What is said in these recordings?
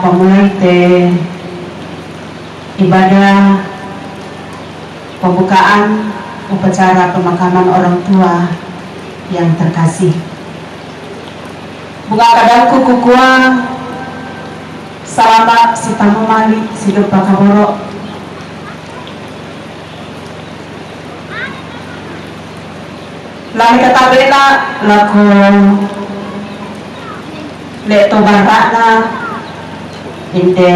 memulai ibadah pembukaan upacara pemakaman orang tua yang terkasih. Bunga kadangku kukua salamat si tamu mali si dupa kaboro. Lami katabena lako leto barana inde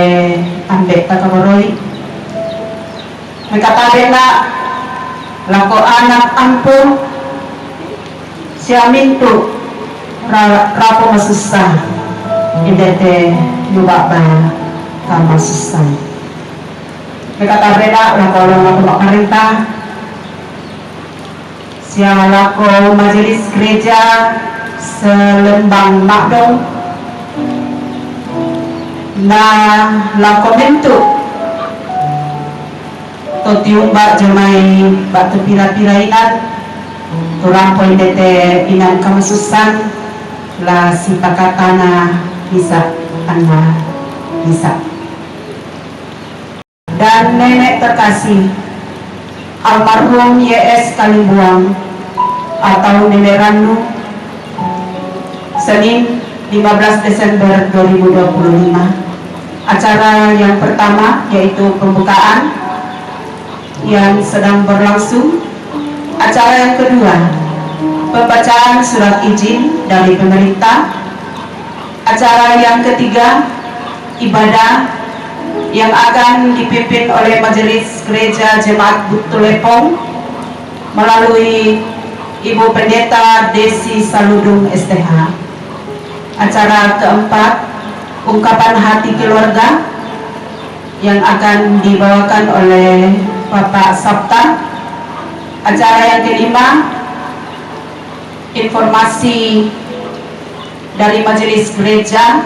ambek takaboroi. Mekatabena lako anak ampun siamintu rapo masusah indete nyubaba kama susah. Mekatabena lako lako pemerintah siang lako majelis gereja Selembang Makdong na lako bentuk totium bak jemai bak tepira-pirainan turang poin dete inan kamasusan la sipakatana bisa anda bisa. Dan nenek terkasih almarhum YS Kalimbuang atau Nenek Ranu, Senin 15 Desember 2025. Acara yang pertama yaitu pembukaan yang sedang berlangsung. Acara yang kedua pembacaan surat izin dari pemerintah. Acara yang ketiga ibadah yang akan dipimpin oleh Majelis Gereja Jemaat Butulepong melalui Ibu Pendeta Desi Saludung STH. Acara keempat ungkapan hati keluarga yang akan dibawakan oleh Bapak Sabta. Acara yang kelima informasi dari Majelis Gereja.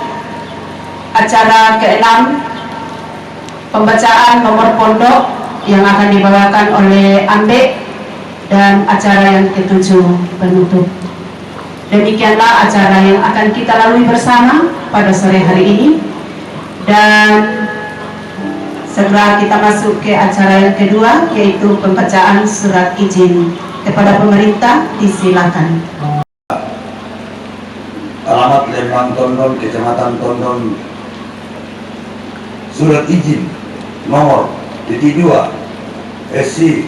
Acara keenam pembacaan nomor pondok yang akan dibawakan oleh Ambek, dan acara yang ketujuh penutup. Demikianlah acara yang akan kita lalui bersama pada sore hari ini, dan segera kita masuk ke acara yang kedua yaitu pembacaan surat izin kepada pemerintah. Disilakan. Alamat Lembang Tondon, Kecamatan Tondon, surat izin nomor titik 2 SC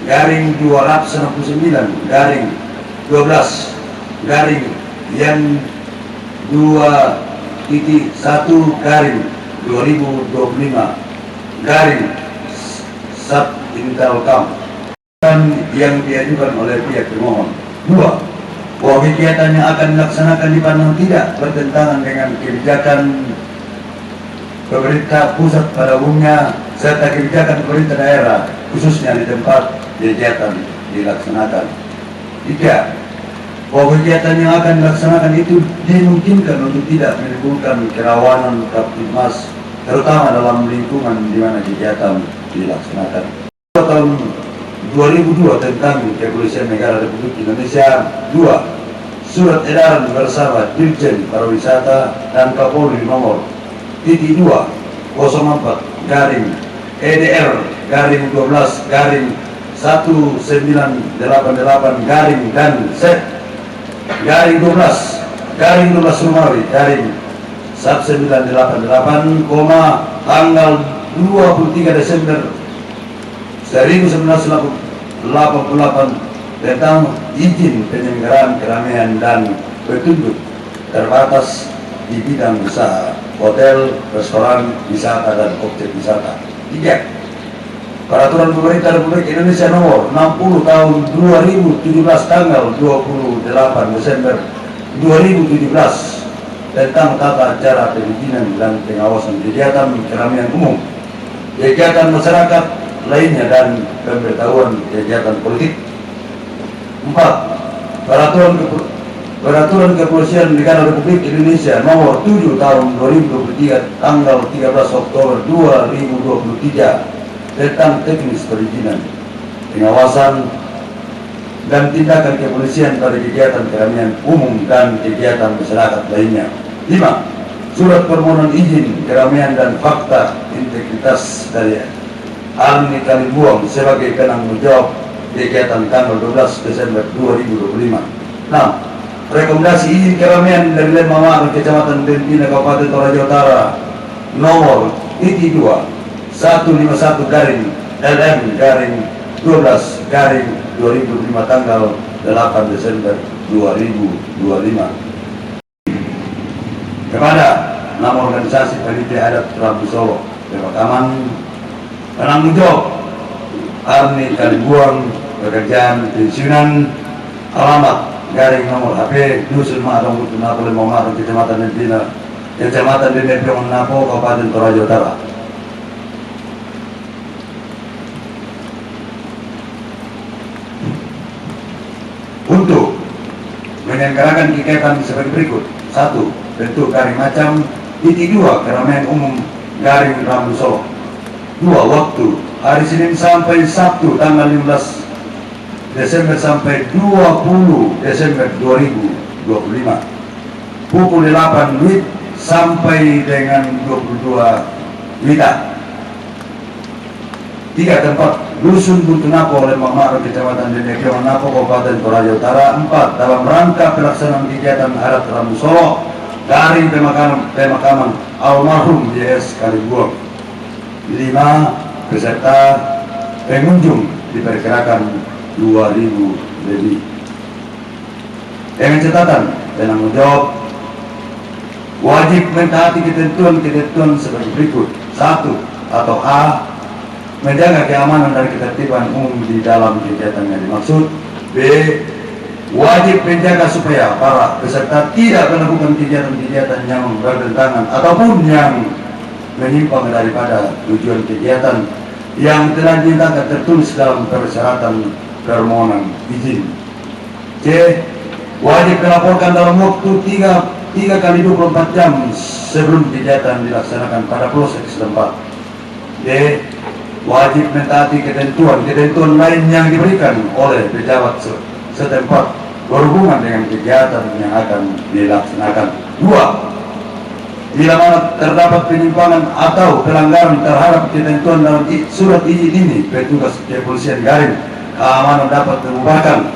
garing 269 garing 12 garing yang 2.1 garing 2025 garing Sat Intelkam dan yang diajukan oleh pihak termohon. 2. Bahwa kegiatan yang akan dilaksanakan dipandang tidak bertentangan dengan kebijakan pemerintah pusat pada umumnya serta kebijakan pemerintah daerah khususnya di tempat kegiatan dilaksanakan. 3. Bahwa kegiatan yang akan dilaksanakan itu dimungkinkan untuk tidak menimbulkan kerawanan Kaptibmas terutama dalam lingkungan di mana kegiatan dilaksanakan. Tahun 2002 tentang Kepolisian Negara Republik Indonesia. 2. Surat edaran bersama Dirjen Pariwisata dan Kapolri nomor titik 2 04 garing EDR garing 12 garing 1988 garing dan set garing 12 Romawi garing 1988, tanggal 23 Desember 1988 tentang izin penyelenggaraan keramaian dan petunjuk terbatas di bidang usaha hotel, restoran, wisata, dan objek wisata. 3. Peraturan Pemerintah Republik Indonesia nomor 60 tahun 2017 tanggal 28 Desember 2017 tentang tata cara perizinan dan pengawasan kegiatan keramaian umum, kegiatan masyarakat lainnya, dan pemberitahuan kegiatan politik. 4. Peraturan Kepolisian Negara Republik Indonesia nomor 7 tahun 2023 tanggal 13 Oktober 2023 tentang teknis perizinan, pengawasan, dan tindakan kepolisian pada kegiatan keramaian umum dan kegiatan masyarakat lainnya. 5. surat permohonan izin keramaian dan fakta integritas dari Arni Kalibuang sebagai penanggung jawab kegiatan tanggal 12 Desember 2025. 6. Rekomendasi izin keramaian dari Lem Mamaran Kecamatan Denpina Kabupaten Toraja Utara nomor IT 2 151 garing LM garing 12 garing 2005 tanggal 8 Desember 2025 kepada nama organisasi panitia adat Rambu Solo pemakaman penanggung jawab Arni Kalibuang pekerjaan pensiunan alamat garing nomor HP Dusun Maadong Kutu Napo Lembong Maadong Kecamatan Denpina Kecamatan Denpina Napo Kabupaten Toraja Utara. Untuk menyelenggarakan kegiatan sebagai berikut. 1. Bentuk garing macam. Titik 2. Keramaian umum garing Rambu Solo. 2. Waktu hari Senin sampai Sabtu tanggal 15 Desember sampai 20 Desember 2025 pukul 8 WIB sampai dengan 22 WITA. 3. Tempat Dusun Buntunapo Lembang Maadong Kecamatan Denpina Napo Kabupaten Toraja Utara. 4. Dalam rangka pelaksanaan kegiatan adat Rambu Solo garing pemakaman almarhum JS Kalibuang. 5. Peserta pengunjung diperkirakan 2.000 lebih. Dengan catatan penanggung jawab wajib mentaati ketentuan sebagai berikut. 1. Atau A. Menjaga keamanan dan ketertiban umum di dalam kegiatan yang dimaksud. B. Wajib menjaga supaya para peserta tidak melakukan kegiatan-kegiatan yang bertentangan ataupun yang menyimpang daripada tujuan kegiatan yang telah dinyatakan tertulis dalam persyaratan permohonan izin. C. Wajib melaporkan dalam waktu 3 kali 24 jam sebelum kegiatan dilaksanakan pada pelosok setempat. D. Wajib mentaati ketentuan lain yang diberikan oleh pejabat setempat berhubungan dengan kegiatan yang akan dilaksanakan. 2. Bila mana terdapat penyimpangan atau pelanggaran terhadap ketentuan dalam surat izin ini, petugas kepolisian garing keamanan dapat mengumpulkan,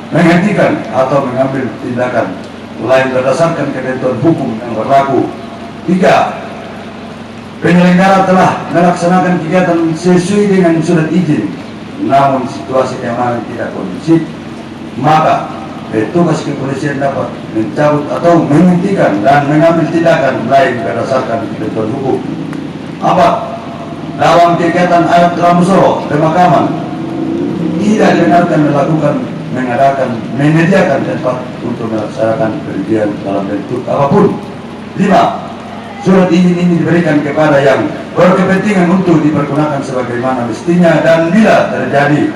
menghentikan atau mengambil tindakan lain berdasarkan ketentuan hukum yang berlaku. 3. Penyelenggara telah melaksanakan kegiatan sesuai dengan surat izin, namun situasi keamanan tidak kondusif, maka petugas kepolisian dapat mencabut atau menghentikan dan mengambil tindakan lain berdasarkan ketentuan hukum. 4. Dalam kegiatan adat Rambu Solo pemakaman tidak dibenarkan menyediakan tempat untuk melaksanakan pendidikan dalam bentuk apapun. 5. Surat izin ini diberikan kepada yang berkepentingan untuk dipergunakan sebagaimana mestinya dan bila terjadi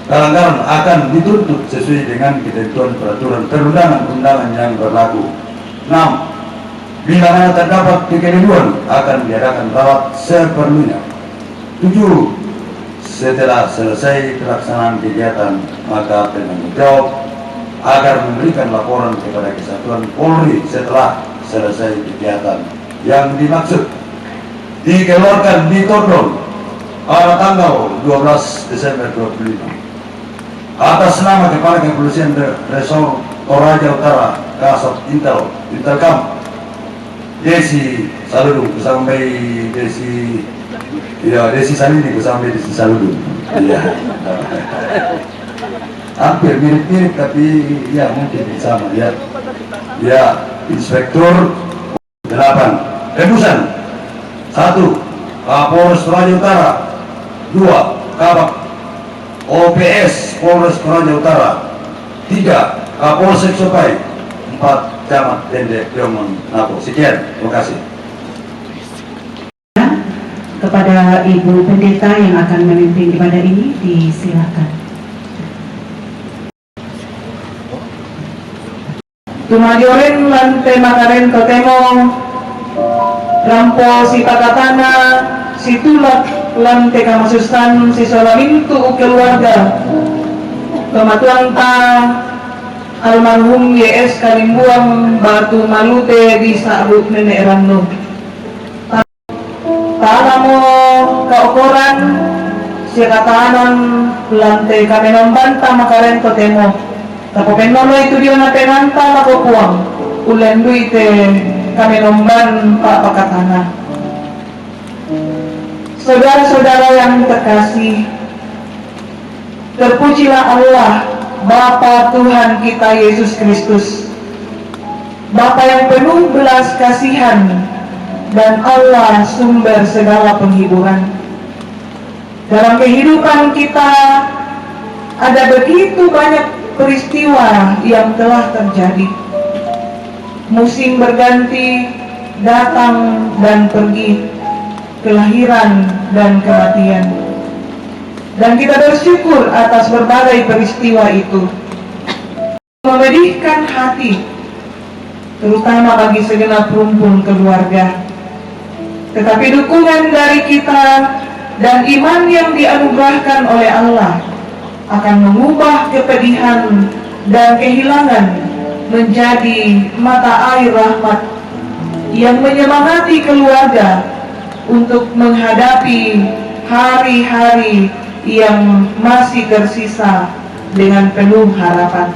pelanggaran akan dituntut sesuai dengan ketentuan peraturan perundangan-undangan yang berlaku. 6. Bila mana terdapat kekeliruan akan diadakan rawat seperlunya. 7. Setelah selesai pelaksanaan kegiatan, maka penanggung jawab agar memberikan laporan kepada Kesatuan Polri setelah selesai kegiatan yang dimaksud. Dikeluarkan di Tondol pada tanggal 12 Desember 2025 atas nama Kepala Kepolisian Resor Toraja Utara Kasat Intelkam Desi Saludung sampai Desi Salini sampai Desi Saludung. Iya. Hampir mirip-mirip tapi ya mungkin sama ya. Ya, Inspektur 8. Tebusan 1. Kapolres Toraja Utara. 2. Kabak OPS Polres Toraja Utara. 3. Kapolsek Sopai. 4. Camat Dende Piomon Napo. Sekian, terima kasih. Kepada Ibu Pendeta yang akan memimpin ibadah ini, disilakan. Tumadioren lan temakaren totemo rampo si pakatana si tulak lan teka masustan si solamintu keluarga kematuan ta almarhum YS Kalimbuang Batu Malute di Saarut Nenek Rano. Talamo kaukuran siya katahanan lantai kami nombanta makarento temo. Tapo penolo itu dia na penanta makupuang. Ulendu ite kami nomban pak pakatana. Saudara-saudara yang terkasih, terpujilah Allah, Bapa Tuhan kita Yesus Kristus, Bapa yang penuh belas kasihan dan Allah sumber segala penghiburan. Dalam kehidupan kita ada begitu banyak peristiwa yang telah terjadi. Musim berganti, datang dan pergi, kelahiran dan kematian. Dan kita bersyukur atas berbagai peristiwa itu. Memedihkan hati, terutama bagi segenap rumpun keluarga. Tetapi dukungan dari kita dan iman yang dianugerahkan oleh Allah akan mengubah kepedihan dan kehilangan menjadi mata air rahmat yang menyemangati keluarga untuk menghadapi hari-hari yang masih tersisa dengan penuh harapan.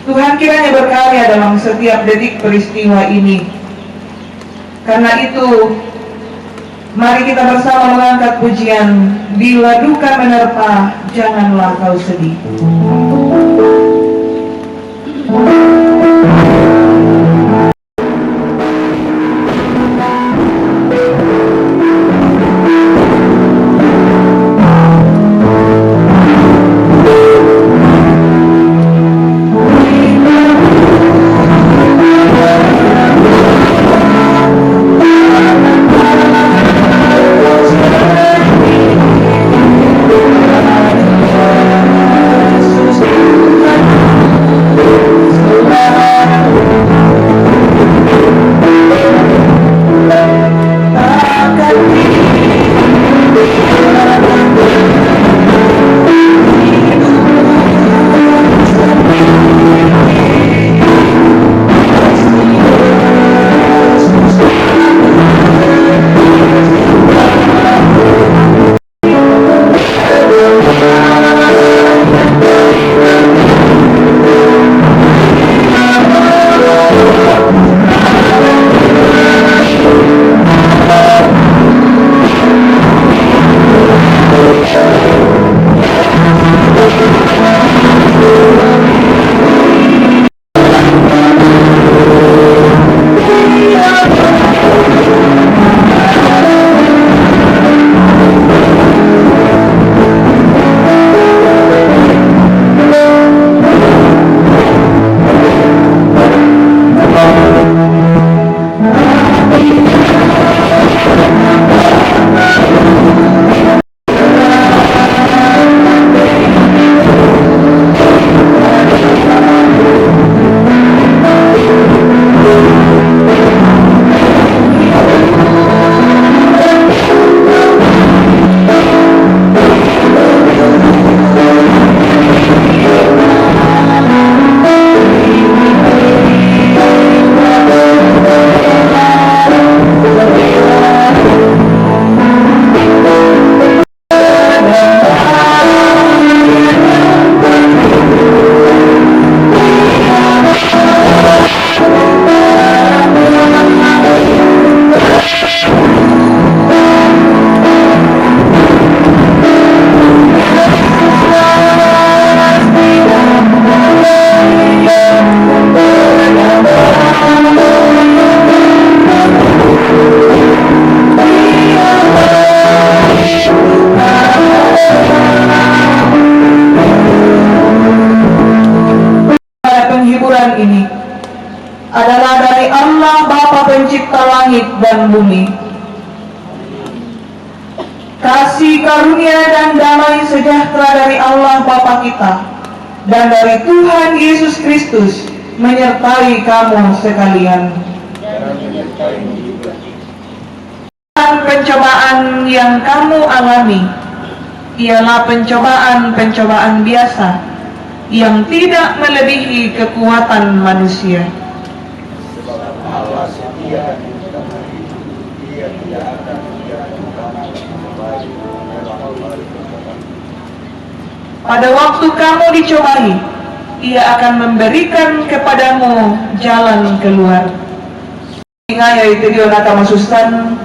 Tuhan kiranya berkarya dalam setiap detik peristiwa ini. Karena itu, mari kita bersama mengangkat pujian, bila duka menerpa, janganlah kau sedih. dan bumi. Kasih karunia dan damai sejahtera dari Allah Bapa kita dan dari Tuhan Yesus Kristus menyertai kamu sekalian. Pencobaan yang kamu alami ialah pencobaan-pencobaan biasa yang tidak melebihi kekuatan manusia. Allah setia dan kita Dia tidak akan menjatuhkan baik Pada waktu kamu dicobai, Ia akan memberikan kepadamu jalan keluar. Ingat yaitu dia nak masustan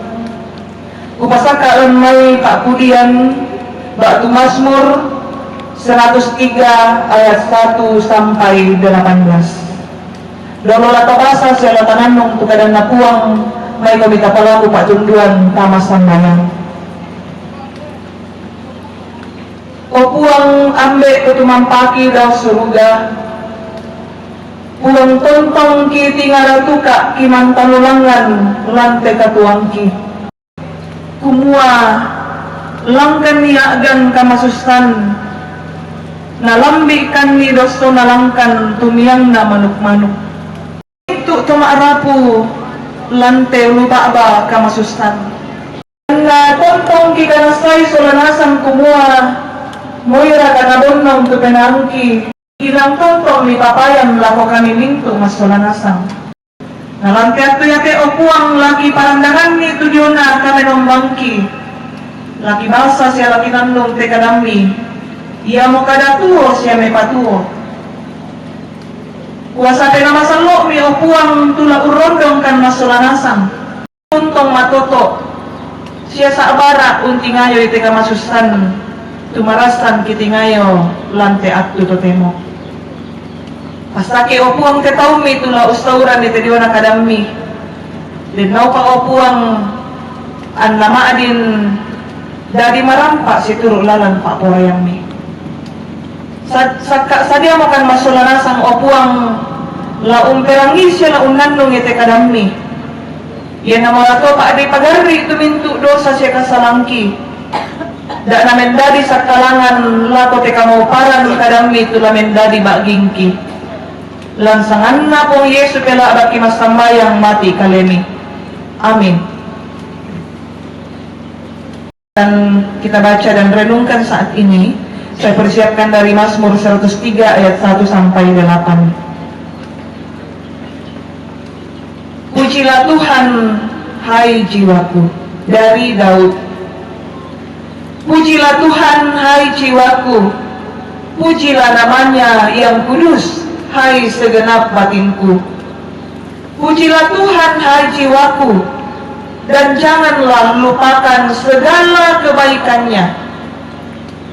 upasaka mai Pak Pudian Batu Mazmur 103 ayat 1 sampai 18. Dolo lato basa sila tananong tukadang napuang may komita palaku Pak Tunduan tamasan bayang. O puang ambe kutumampaki daw suruga, puang tontong ki tingaratuka kimantanulangan lante katuangki. Kumua langkan niagan kamasustan, nalambikan ni dosto nalangkan tumiyang na manuk-manuk. Itu tumaarapu lante lubaba kamasustan. Na tontong ki kanasay solanasan kumua, moira kakabonnong tu penangki, ilang tontong ni papayan lako kami mintu mas solanasan. Nalantiat tu yate opuang lagi parandangan ni tudiona kami nombangki. Laki balsa siya laki nandong te kadami. Ia mo kada tuo siya may patuo. Kuasa te na masalo mi opuang tula urondong kan mas solanasan. Untong matoto. Siya sa abara unti ngayo ite kamasusan. Tumarasan kiti ngayo lante at tutotemo. Pastake opuang ketaumi tula ustauran ite diwana kadami. Linaw pa opuang an nama adin dari marampa si turu lalan pa porayang mi. Sadia makan masulanasan opuang laung perangi siya laung nandong ite kadami. Yan na mga to pa aday pagari tumintu dosa siya kasalangki. Da namin dadi sa kalangan lako te kamuparan kadami tula mendadi bagingki. Lansangan na pong Yesu pela baki masambayang mati kalemi. Amin. Dan kita baca dan renungkan saat ini. Saya persiapkan dari Mazmur 103 ayat 1 sampai 8. Pujilah Tuhan, hai jiwaku. Dari Daud. Pujilah Tuhan, hai jiwaku. Pujilah namanya yang kudus, hai segenap batinku. Pujilah Tuhan, hai jiwaku, dan janganlah lupakan segala kebaikannya.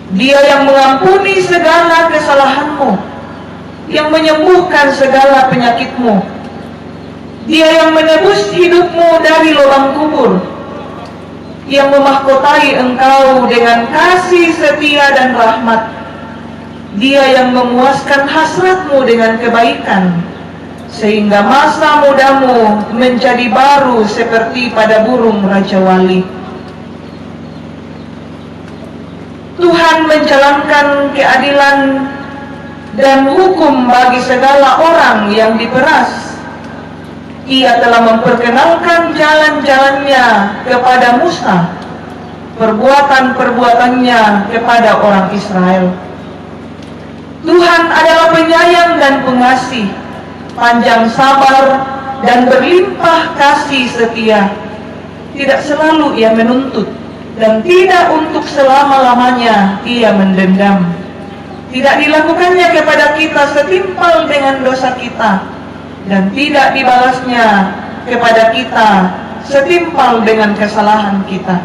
Dia yang mengampuni segala kesalahanmu, yang menyembuhkan segala penyakitmu. Dia yang menebus hidupmu dari lubang kubur, yang memahkotai engkau dengan kasih setia dan rahmat. Dia yang memuaskan hasratmu dengan kebaikan, sehingga masa mudamu menjadi baru seperti pada burung Raja Wali. Tuhan menjalankan keadilan dan hukum bagi segala orang yang diperas. Ia telah memperkenalkan jalan-jalannya kepada Musa, perbuatan-perbuatannya kepada orang Israel. Tuhan adalah penyayang dan pengasih, panjang sabar dan berlimpah kasih setia. Tidak selalu ia menuntut, dan tidak untuk selama-lamanya ia mendendam. Tidak dilakukannya kepada kita setimpal dengan dosa kita, dan tidak dibalasnya kepada kita setimpal dengan kesalahan kita.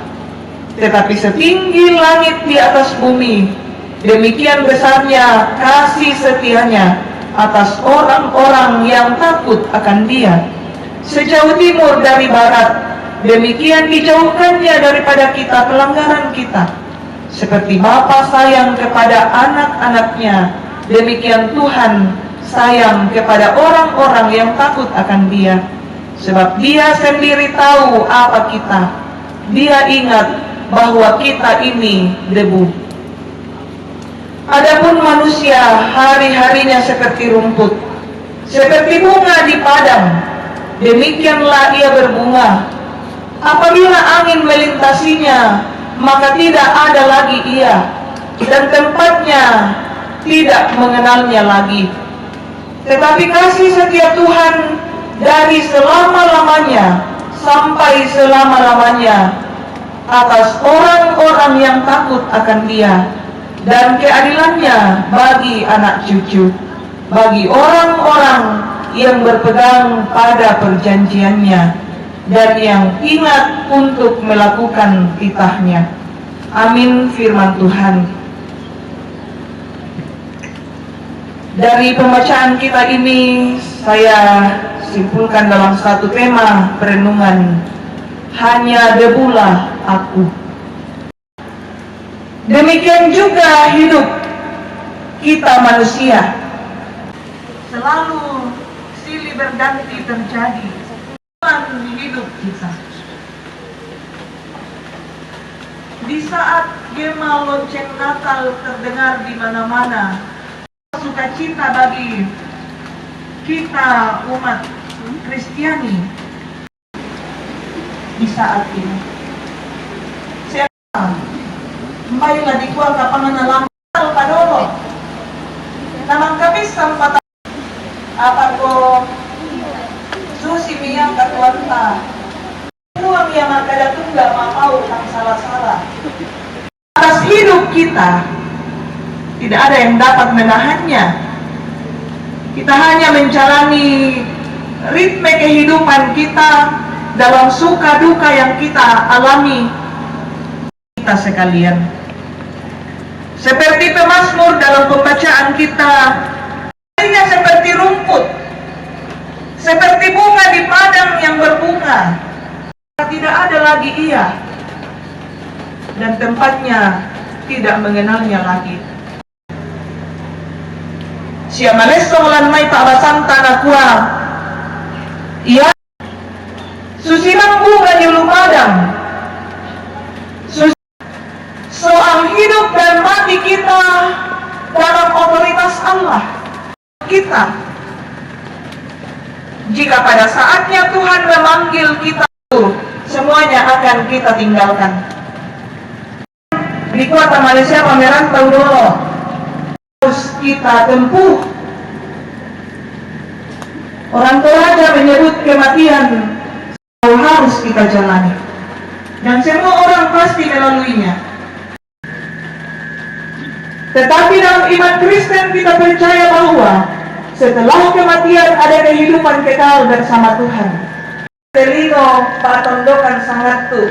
Tetapi setinggi langit di atas bumi, demikian besarnya kasih setianya atas orang-orang yang takut akan Dia. Sejauh timur dari barat, demikian dijauhkannya daripada kita pelanggaran kita. Seperti Bapa sayang kepada anak-anaknya, demikian Tuhan sayang kepada orang-orang yang takut akan Dia. Sebab Dia sendiri tahu apa kita. Dia ingat bahwa kita ini debu. Adapun manusia hari-harinya seperti rumput, seperti bunga di padang, demikianlah ia berbunga. Apabila angin melintasinya, maka tidak ada lagi ia, dan tempatnya tidak mengenalnya lagi. Tetapi kasih setia Tuhan dari selama-lamanya sampai selama-lamanya atas orang-orang yang takut akan Dia, dan keadilannya bagi anak cucu, bagi orang-orang yang berpegang pada perjanjiannya dan yang ingat untuk melakukan titahnya. Amin. Firman Tuhan. Dari pembacaan kita ini saya simpulkan dalam satu tema perenungan, hanya debulah aku. Demikian juga hidup kita manusia, selalu silih berganti terjadi dalam hidup kita. Di saat gema lonceng Natal terdengar di mana-mana, sukacita bagi kita umat Kristiani di saat ini. Saya kembali di kual kapangan alam padolo. Namang kapis sampai apa ko susi miyang katuanta. Uang yang ada tunggal mau ang salah-salah. Atas hidup kita tidak ada yang dapat menahannya. Kita hanya menjalani ritme kehidupan kita dalam suka duka yang kita alami kita sekalian. Seperti pemazmur dalam pembacaan kita, hanya seperti rumput, seperti bunga di padang yang berbunga. Tidak ada lagi ia, dan tempatnya tidak mengenalnya lagi. Siya malesolan may paabasan tanakwa. Ia susilang bunga di lumadang. Soal hidup dan mati kita dalam otoritas Allah kita. Jika pada saatnya Tuhan memanggil kita, semuanya akan kita tinggalkan. Di kota Malaysia pameran tahu dulu harus kita tempuh. Orang Toraja menyebut kematian harus kita jalani, dan semua orang pasti melaluinya. Tetapi dalam iman Kristen kita percaya bahwa setelah kematian ada kehidupan kekal bersama Tuhan. Telino patondokan sangat tuh.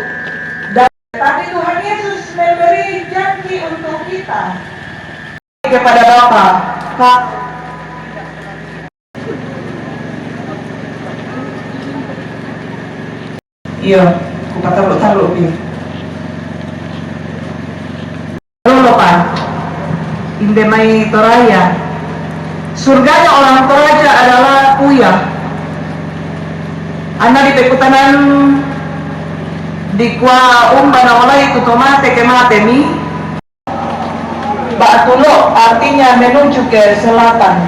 Tapi Tuhan Yesus memberi janji untuk kita kepada Bapa. Kak, iya, aku taruh dia. Lalu Pak, inde mai Toraya. Surganya orang Toraja adalah Kuya. Anda di pekutanan di kwa umbana olay tutomate kemate mi Batulo artinya menuju ke selatan.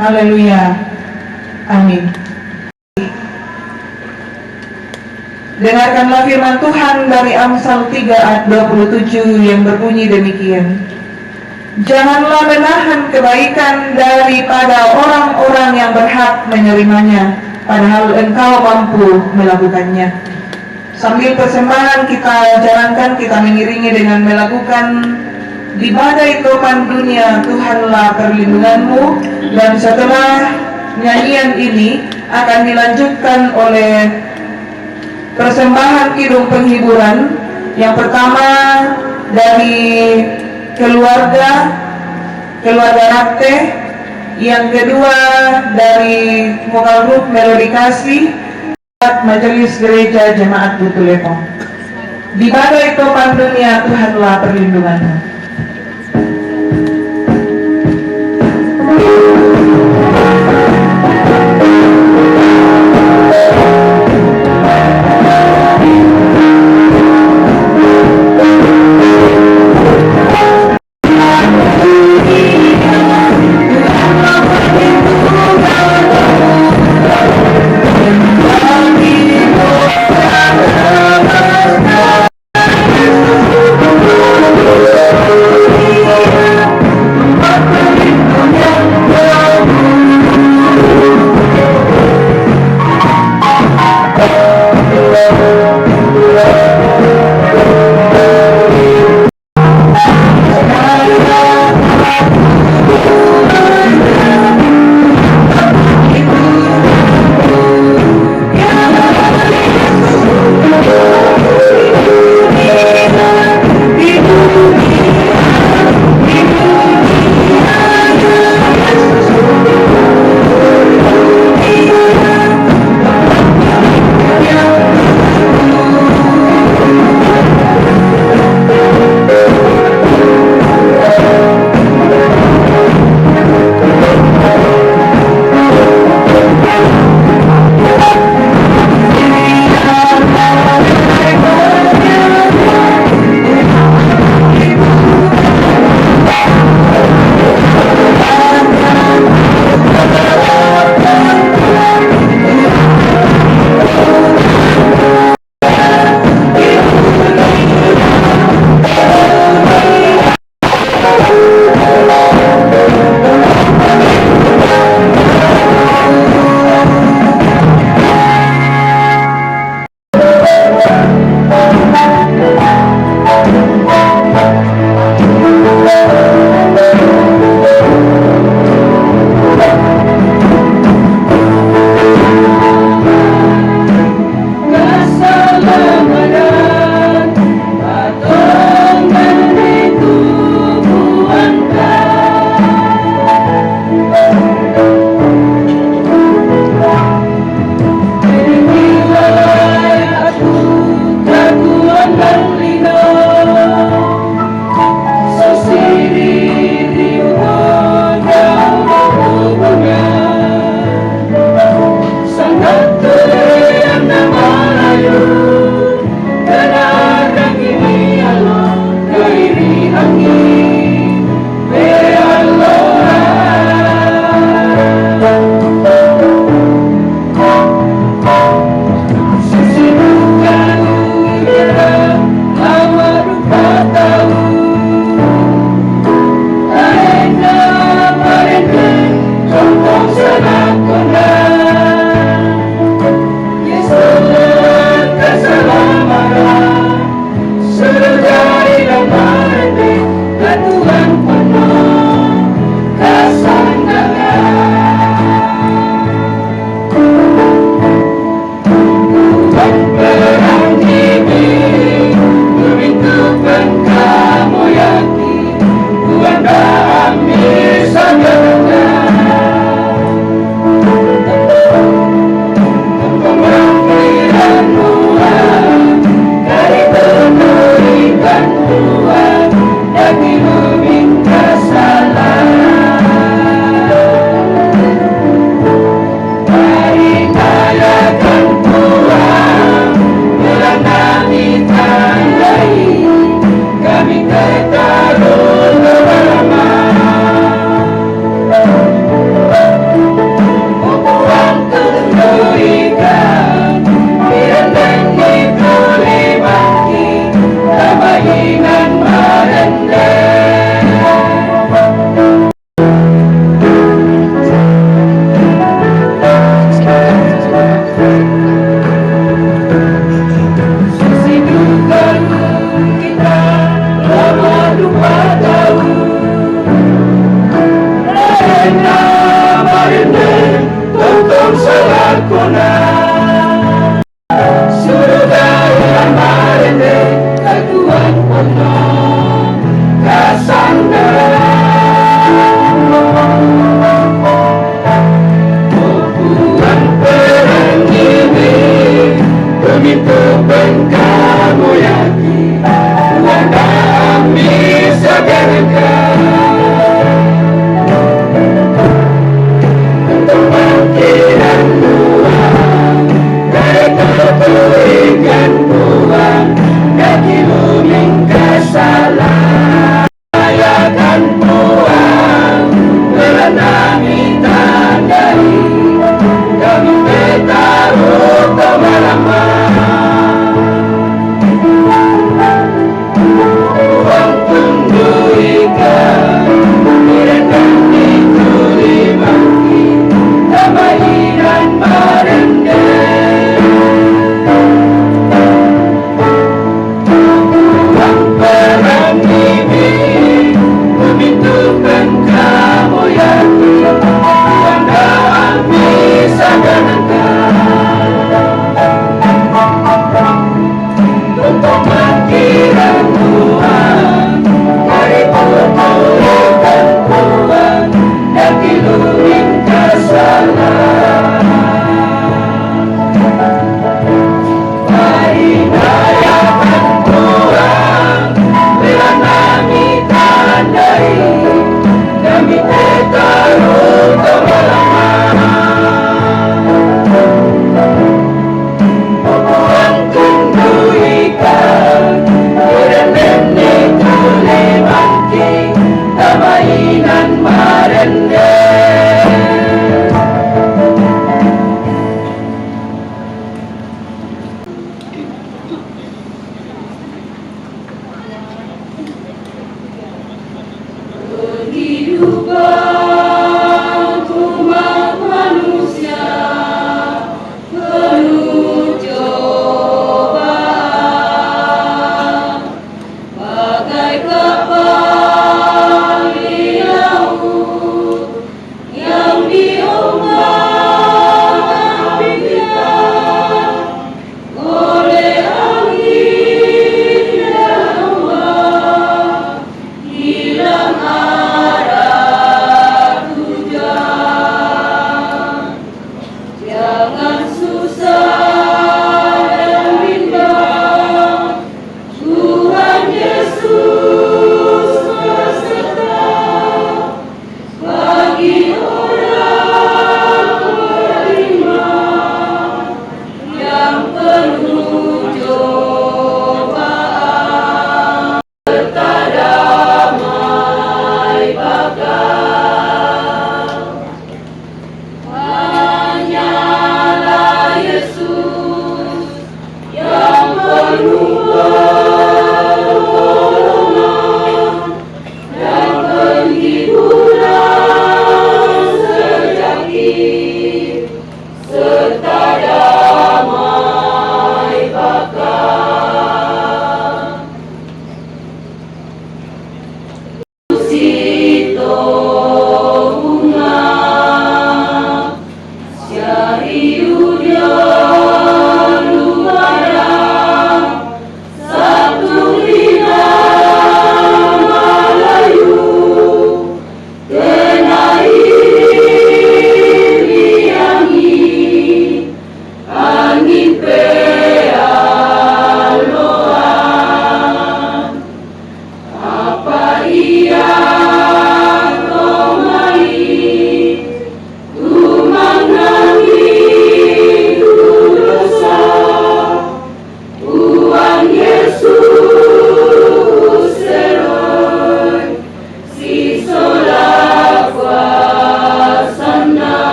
Haleluya. Amin. Dengarkanlah firman Tuhan dari Amsal 3 ayat 27 yang berbunyi demikian. Janganlah menahan kebaikan daripada orang-orang yang berhak menerimanya, padahal engkau mampu melakukannya. Sambil persembahan kita jalankan, kita mengiringi dengan melakukan di badai topan dunia Tuhanlah perlindunganmu. Dan setelah nyanyian ini akan dilanjutkan oleh persembahan kidung penghiburan. Yang pertama dari keluarga Rakte, yang kedua dari vokal grup Melodi Kasih, Majelis Gereja Jemaat Butulepong. Di badai topan dunia Tuhanlah perlindunganmu. nami tandai, kami taruh kemalama. Tuhan tunggu ikan, biarkan dituli mati, damai dan merendam. Membutuhkan kamu yakin Tuhan doa bisa dengarkan untuk mengkirim Tuhan dari pertolongan Tuhan dan dilurin kesalahan. Mari rayakan Tuhan, bila kami tandai, kami taruh kemalama.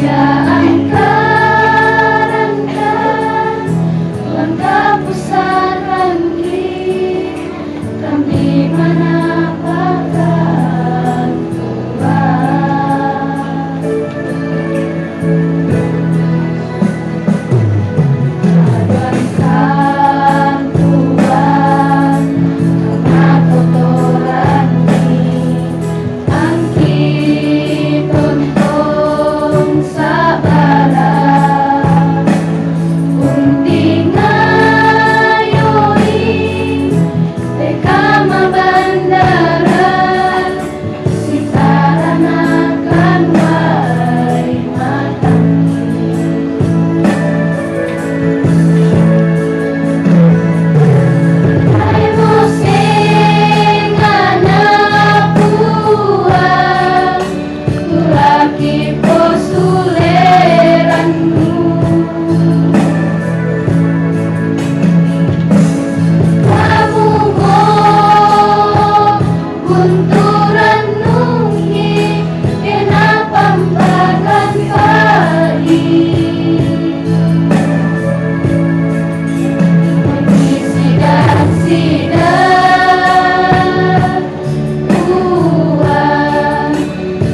Yang karangkan langkah pusaran kami menapakkan Tuhan. Adankan Tuhan karena kotoran angki tuntun sabaran unting ayoi tekama bandaran sitaranakan wai matangi ay moseng anak buah tulaki posuleranmu kamu mo bunturan nunggi kenapampagan pagi sidang-sidang Tuhan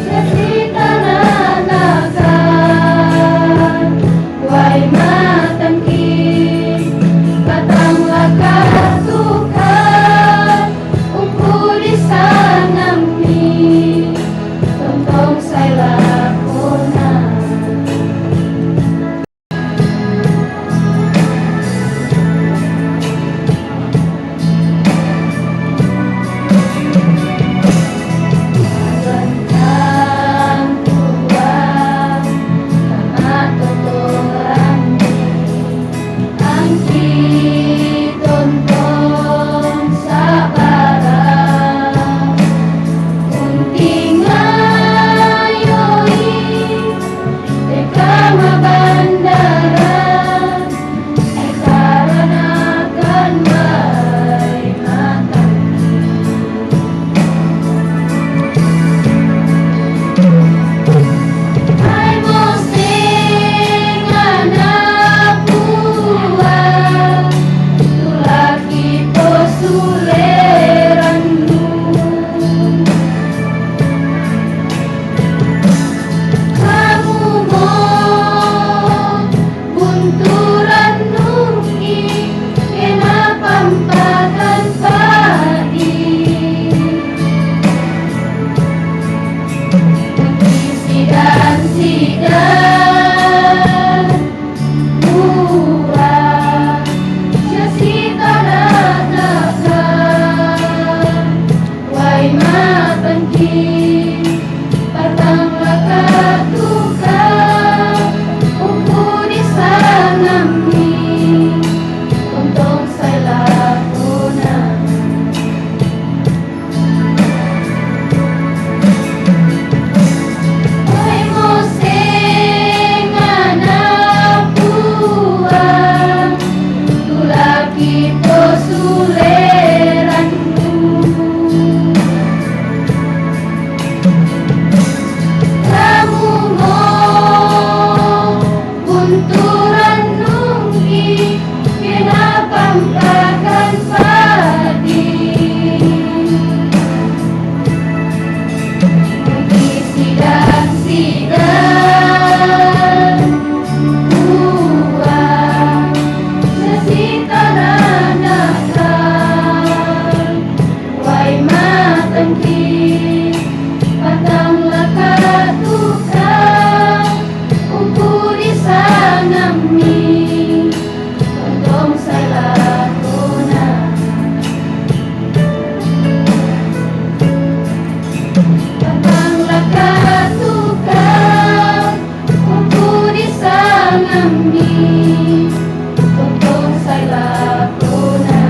sesitananakan wai matangki katanglah katukan uku di sanami tontong saya lakonan. Adankan Tuhan karena kotoran angki tontong sabaran unting ayoi tekama bandaran karanakan wai matangi ay moseng anak buah tulaki posuleranmu kamu mo bunturan nunggi kenapampagan padi sidang-sidang buah sesitananakan wai matangki patanglah katukan uku di sanami untung saya lakonan. Ay moseng anak buah tulaki posuleranmu kamu mo bunturan nunggi kenapampagan padi sidang-sidang buah sesitananakan wai matangki patanglah katukan uku di sanami tontong saya lakonan. Patanglah katukan uku di sanami tontong saya lakonan.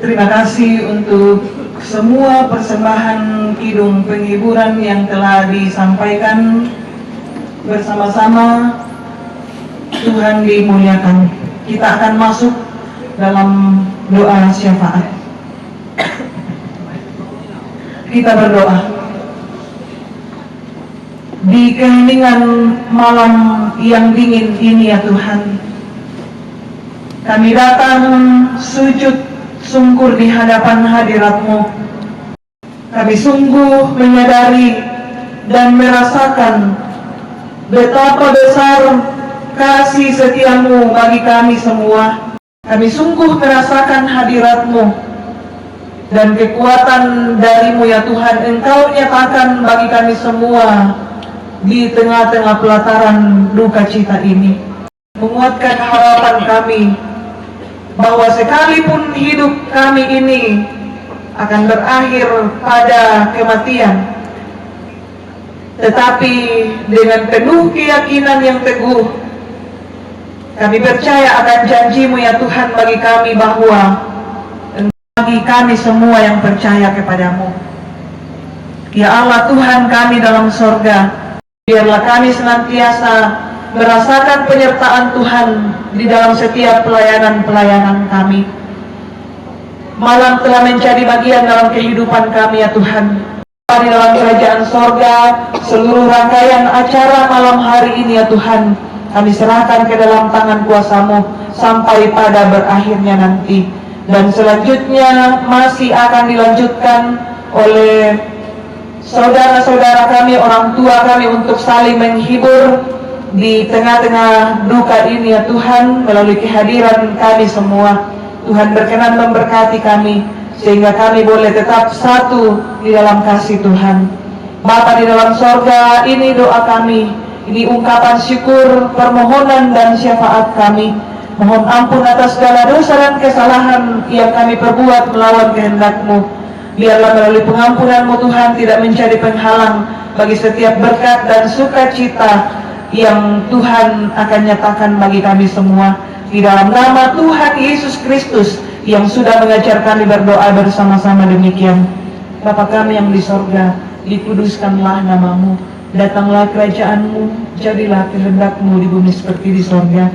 Terima kasih untuk semua persembahan kidung penghiburan yang telah disampaikan bersama-sama. Tuhan dimuliakan. Kita akan masuk dalam doa syafaat. Kita berdoa. Di keheningan malam yang dingin ini ya Tuhan, kami datang sujud sungkur di hadapan hadirat-Mu. Kami sungguh menyadari dan merasakan betapa besar kasih setia-Mu bagi kami semua. Kami sungguh merasakan hadirat-Mu dan kekuatan dari-Mu ya Tuhan. Engkau nyatakan bagi kami semua di tengah-tengah pelataran duka cita ini. Menguatkan harapan kami bahwa sekalipun hidup kami ini akan berakhir pada kematian, tetapi dengan penuh keyakinan yang teguh, kami percaya akan janji-Mu ya Tuhan bagi kami bahwa bagi kami semua yang percaya kepadamu. Ya Allah Tuhan kami dalam sorga, biarlah kami senantiasa merasakan penyertaan Tuhan di dalam setiap pelayanan-pelayanan kami. Malam telah menjadi bagian dalam kehidupan kami ya Tuhan. Di dalam kerajaan sorga, seluruh rangkaian acara malam hari ini ya Tuhan, kami serahkan ke dalam tangan kuasa-Mu sampai pada berakhirnya nanti. Dan selanjutnya masih akan dilanjutkan oleh saudara-saudara kami, orang tua kami untuk saling menghibur di tengah-tengah duka ini ya Tuhan, melalui kehadiran kami semua. Tuhan berkenan memberkati kami sehingga kami boleh tetap satu di dalam kasih Tuhan. Bapa di dalam sorga, ini doa kami, ini ungkapan syukur, permohonan dan syafaat kami. Mohon ampun atas segala dosa dan kesalahan yang kami perbuat melawan kehendak-Mu. Biarlah melalui pengampunan-Mu Tuhan tidak menjadi penghalang bagi setiap berkat dan sukacita yang Tuhan akan nyatakan bagi kami semua. Di dalam nama Tuhan Yesus Kristus yang sudah mengajar kami berdoa bersama-sama demikian. Bapa kami yang di sorga, dikuduskanlah nama-Mu, datanglah kerajaan-Mu, jadilah kehendak-Mu di bumi seperti di sorga.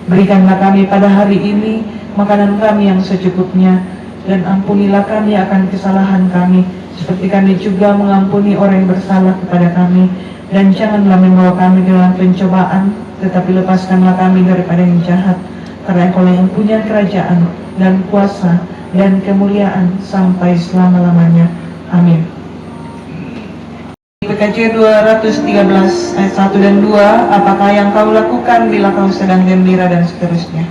Berikanlah kami pada hari ini makanan kami yang secukupnya, dan ampunilah kami akan kesalahan kami, seperti kami juga mengampuni orang yang bersalah kepada kami. Dan janganlah membawa kami ke dalam pencobaan, tetapi lepaskanlah kami daripada yang jahat. Karena Engkau yang punya kerajaan dan kuasa dan kemuliaan sampai selama-lamanya. Amin. PKJ 213 ayat 1 dan 2, apakah yang kau lakukan bila kau sedang gembira, dan seterusnya.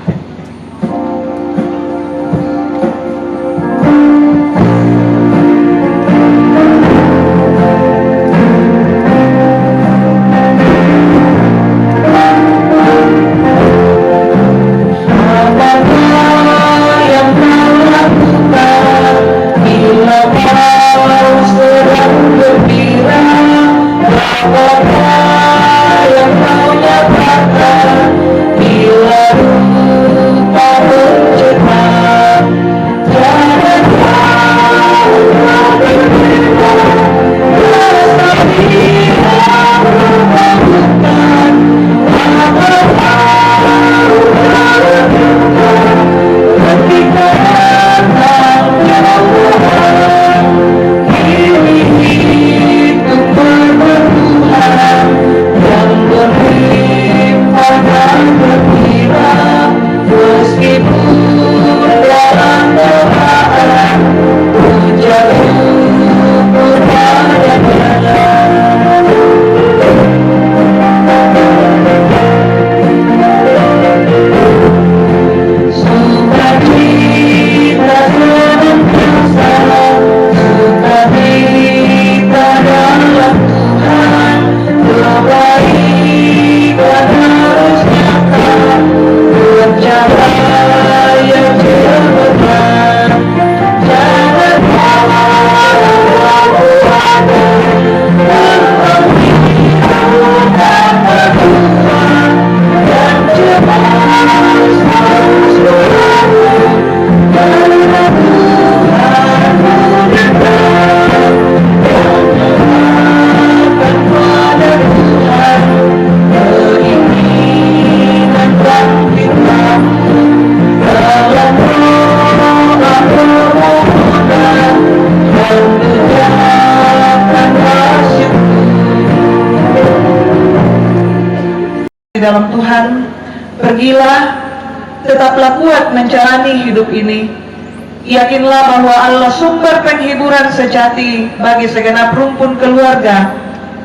Yang kau nyatakan bila Di dalam Tuhan, pergilah, tetaplah kuat menjalani hidup ini. Yakinlah bahwa Allah sumber penghiburan sejati bagi segenap rumpun keluarga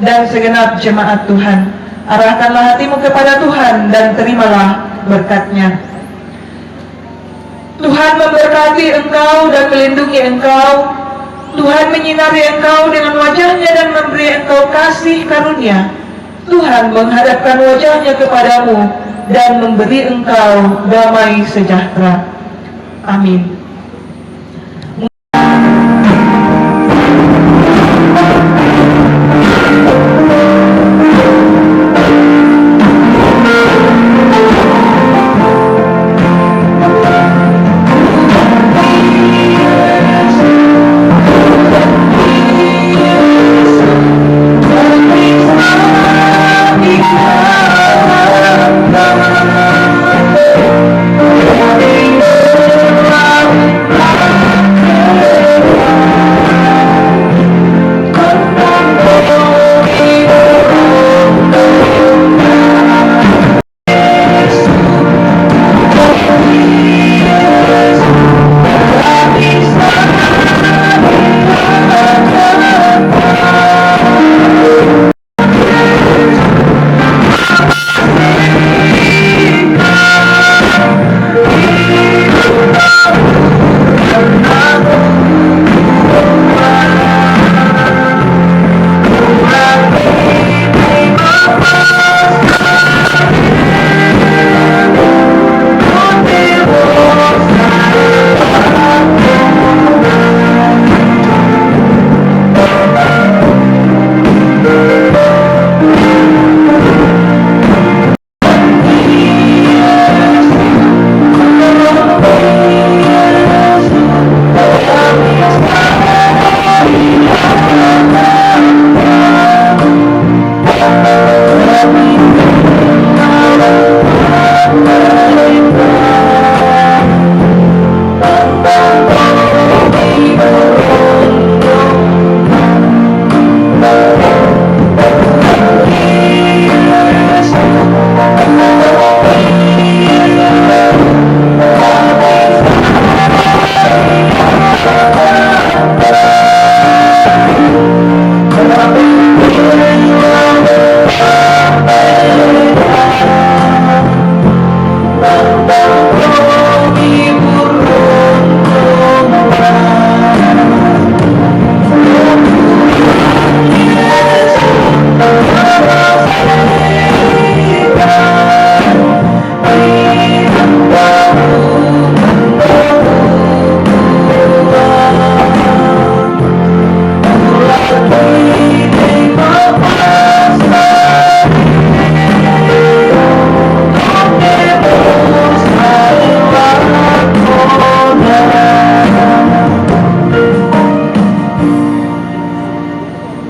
dan segenap jemaat Tuhan. Arahkanlah hatimu kepada Tuhan dan terimalah berkat-Nya. Tuhan memberkati engkau dan melindungi engkau. Tuhan menyinari engkau dengan wajah-Nya dan memberi engkau kasih karunia. Tuhan menghadapkan wajah-Nya kepadamu dan memberi engkau damai sejahtera. Amin.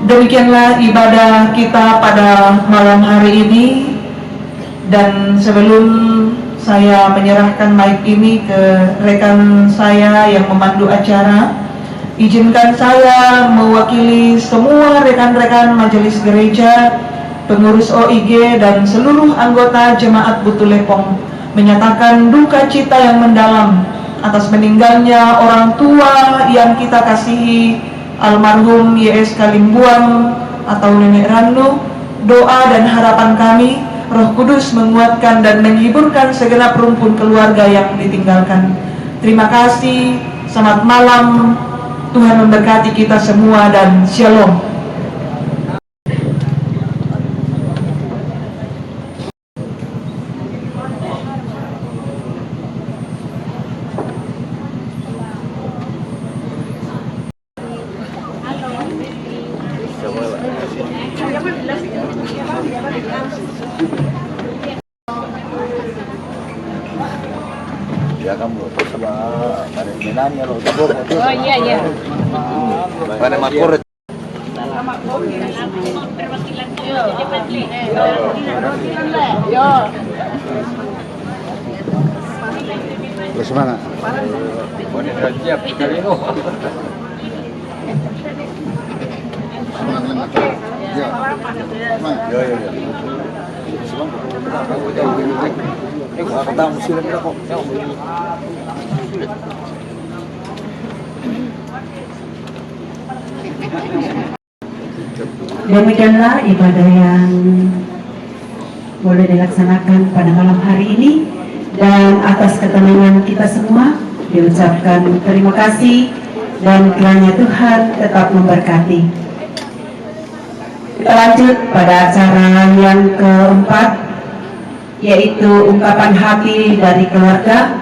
Demikianlah ibadah kita pada malam hari ini. Dan sebelum saya menyerahkan mic ini ke rekan saya yang memandu acara, izinkan saya mewakili semua rekan-rekan majelis gereja, pengurus OIG dan seluruh anggota jemaat Butulepong menyatakan duka cita yang mendalam atas meninggalnya orang tua yang kita kasihi, almarhum Y.S. Kalimbuang atau Nenek Ranu. Doa dan harapan kami, Roh Kudus menguatkan dan menghiburkan segenap rumpun keluarga yang ditinggalkan. Terima kasih, selamat malam, Tuhan memberkati kita semua dan Shalom. Ya kamu sama ada menanya lo itu. Oh iya. Pada makmur. Yo. Semangat. Demikianlah ibadah yang boleh dilaksanakan pada malam hari ini, dan atas ketenangan kita semua diucapkan terima kasih dan kiranya Tuhan tetap memberkati. Kita lanjut pada acara yang keempat, yaitu ungkapan hati dari keluarga,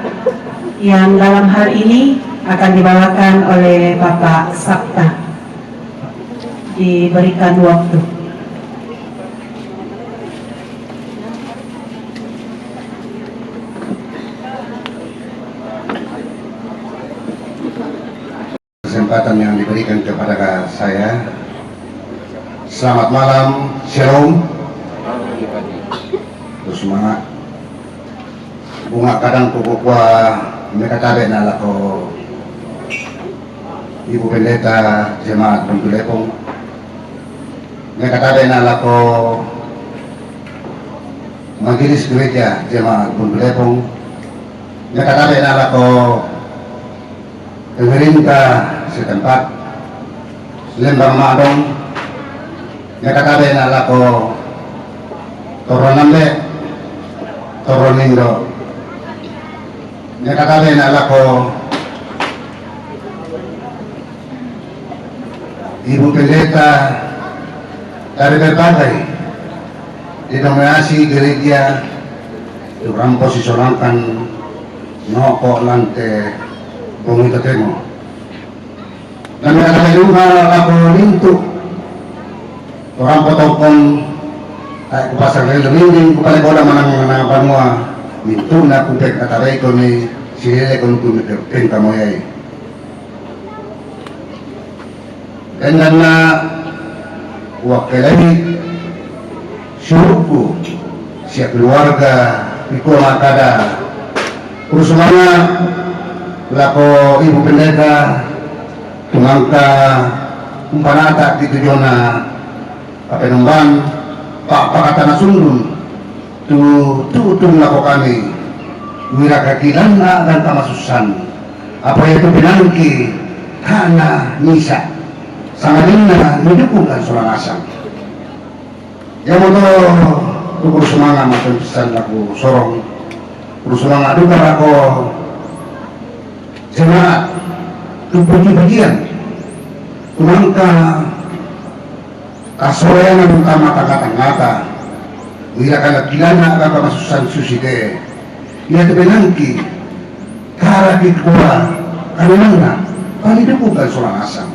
yang dalam hal ini akan dibawakan oleh Bapak Sabta. Diberikan waktu. Kesempatan yang diberikan kepada saya. Selamat malam, Shalom. Terus semangat. Bunga kadang pupukwa mereka tabe na lako Ibu Pendeta Jemaat Buntu Lepong. Mereka tabe na lako Majelis Gereja Jemaat Buntu Lepong. Mereka tabe na lako pemerintah setempat Lembang Madong. Mereka tabe na lako Toronambe Toronindo. Mereka tabe na lako Ibu Pendeta dari berbagai denominasi gereja durang posisionalkan noko lante pemita temo. Dan mereka juga lako lintu orang potongkon ay kupasang relo minging kupale bola manang panua mintu na kupek kataray ko ni sile ko nukumikin kamoyay. Dan na wakilai syukurku siap keluarga iko makada urusumana lako Ibu Pendeta tumangka umpanata di tujuana Kapenumban Pak Pakatana Sundun tutung lako kami wirakakilan na dan tamasusan apa itu pinangki kana nisa sangalinna mendukungkan seorang asam yang mau tukur semangat makin pesan laku sorong terus semangat juga aku semangat puji-pujian kumangka kasoyangan utama tangata-tangata wirakan kilana kakak masusan suside ia tebenangki kara kikuwa kanina palidukungkan seorang asam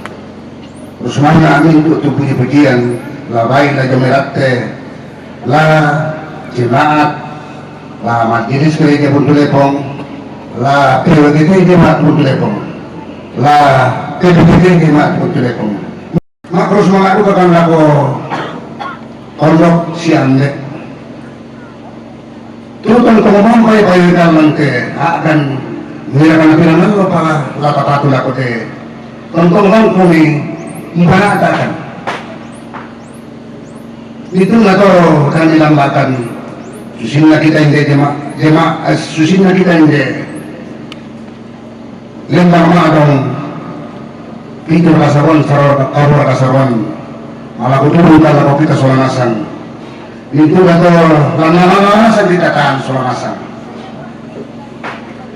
terus semangat amin untuk puji-pujian la baik la jomerate la jemaat la majelis gereja Buntu Lepong la PWGT Jemaat Buntu Lepong la PWGT Jemaat Buntu Lepong makro semangat itu akan lako pondok siang dek tutup kemampuan kaya nanti akan mengirakan pirangan lo para lapatatu lako te tonton kami memperhatikan itu nggak tahu kami lambatan susinna kita ini susinna kita ini Lembang Madong Pitur Kasaron Karua Kasaron malah kuturun kalau kita Solanasan itu nggak tahu lama-lama kita tahan Solanasan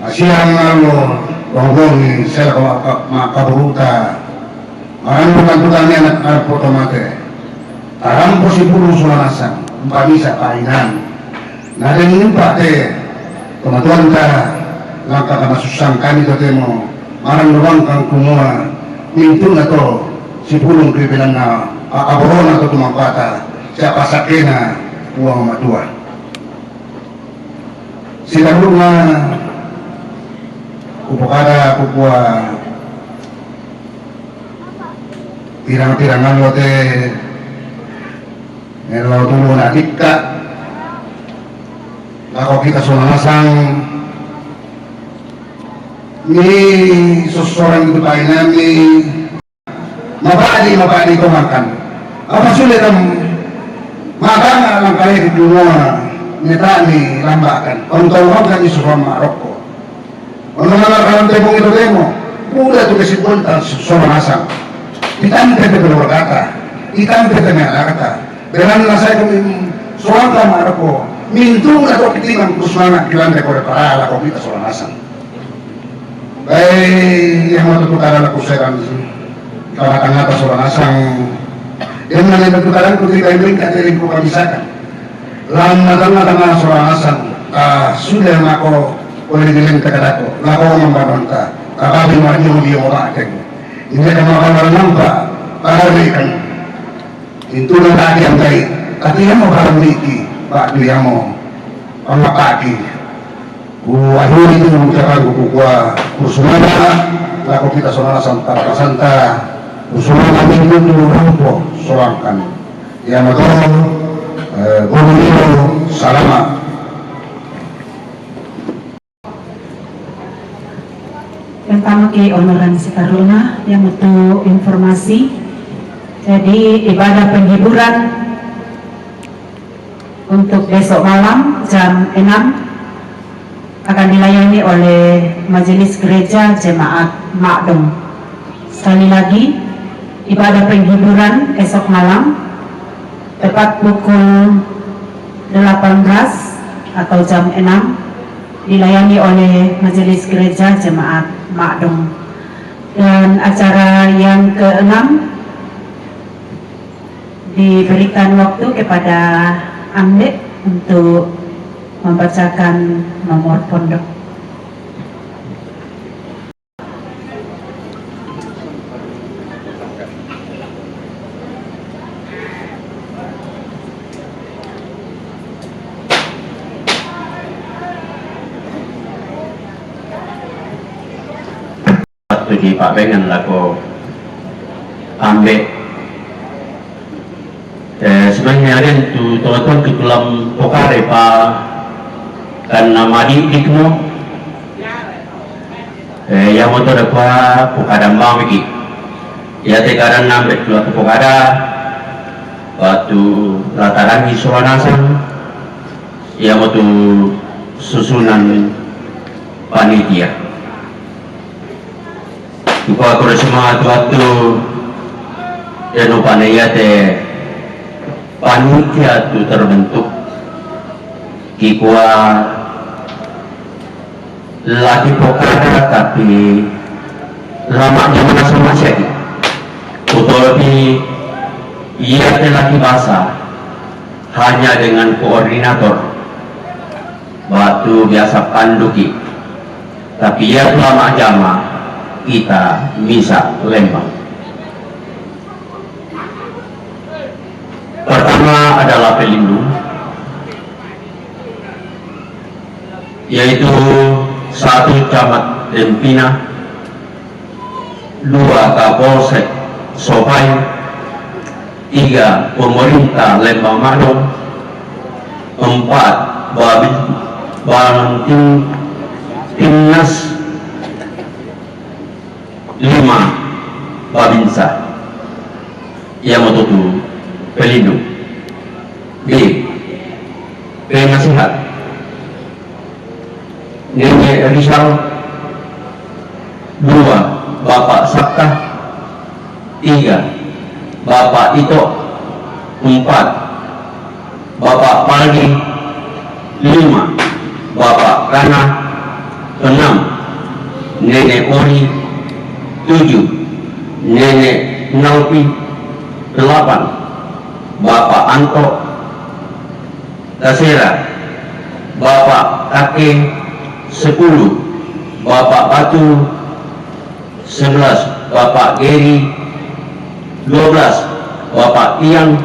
siang lalu gonggong sel kaburuta orang bukan anak foto mate taram posipulu Solanasan empat bisa painan nah dan ini pak kematuan ta langkah kama susang kami totemo marang ruang kang kumua mintu na to si pulong kribilan na aborona to tumangkata siapa sakena uang matua sila na upokada kupua pirang-pirangan lote nelaw tulo na dikka ako kita Solanasan ni seseorang itu tayo na ni mabali ko makan. Apa sulit ang makan lang kayo di dunia nita ni lambakan. Kung tawag ka ni Suram Maroko. Kung naman ang temong ito demo, pula ito kasi punta sa manasang. Itang kita berkata, itang kita mengalakata. Dengan saya kami soal Maroko, mintung na ito kitinang kusmana kilang dekore para ala ko kita sa manasang. Baik, yang matutukaran ako sa tangata sa manasang. Yang nangyayatukaran ko kita yung katiling ko kamisakan. Lang natang-natang sa manasang, sudah na ako ulit-ulit kakadako. Lako ang mambanonta. Kakabing mga hindi mo raking. Hindi ka makamarang pa. Paralikan. Ito na lagi ang kay. Katiyan mo parang liki. Pakliyan mo. Ang makaki. Ahuli itu mengucapkan kukuha kusumana laku kita saudara santa kusumana minggu dulu rumpo sorangkan yang betul gubernur salama. Yang pertama kay Honoran si Karuna yang untuk informasi. Jadi ibadah penghiburan untuk besok malam jam 6 akan dilayani oleh Majelis Gereja Jemaat Makdum. Sekali lagi, ibadah penghiburan esok malam tepat pukul 18 atau jam 6 dilayani oleh Majelis Gereja Jemaat Makdum. Dan acara yang ke-6 diberikan waktu kepada Amdek untuk membacakan nomor pondok. Waktu di Pak Bengan lako ambek sebenarnya ada tu teman-teman ke dalam pokare Pak kan nama dikno yang motor apa pokadam bang bagi ya tekaran nambet dua pokada waktu lataran isuanasan yang motor susunan panitia buka aku semua waktu dan panitia panitia itu terbentuk kikuah lagi pokada tapi lama zaman sama sekali utopi ia lagi bahasa hanya dengan koordinator waktu biasa panduki tapi ia lama jama kita bisa lembang. Pertama adalah pelindung yaitu 1 Camat Empina, 2 Kapolsek Sopai, 3 Pemerintah Lembang Makdum, 4 Timnas, 5 Babinsa yang menutup pelindung. B. Penasihat Nenek Rizal, 2 Bapak Sabta, 3 Bapak Ito, 4 Bapak Paldi, 5 Bapak Kana, 6 Nenek Ori, 7 Nenek Nalpi, 8 Bapak Anto Tasera, Bapak Kake, 10 Bapak Batu, 11 Bapak Geri, 12 Bapak Tiang,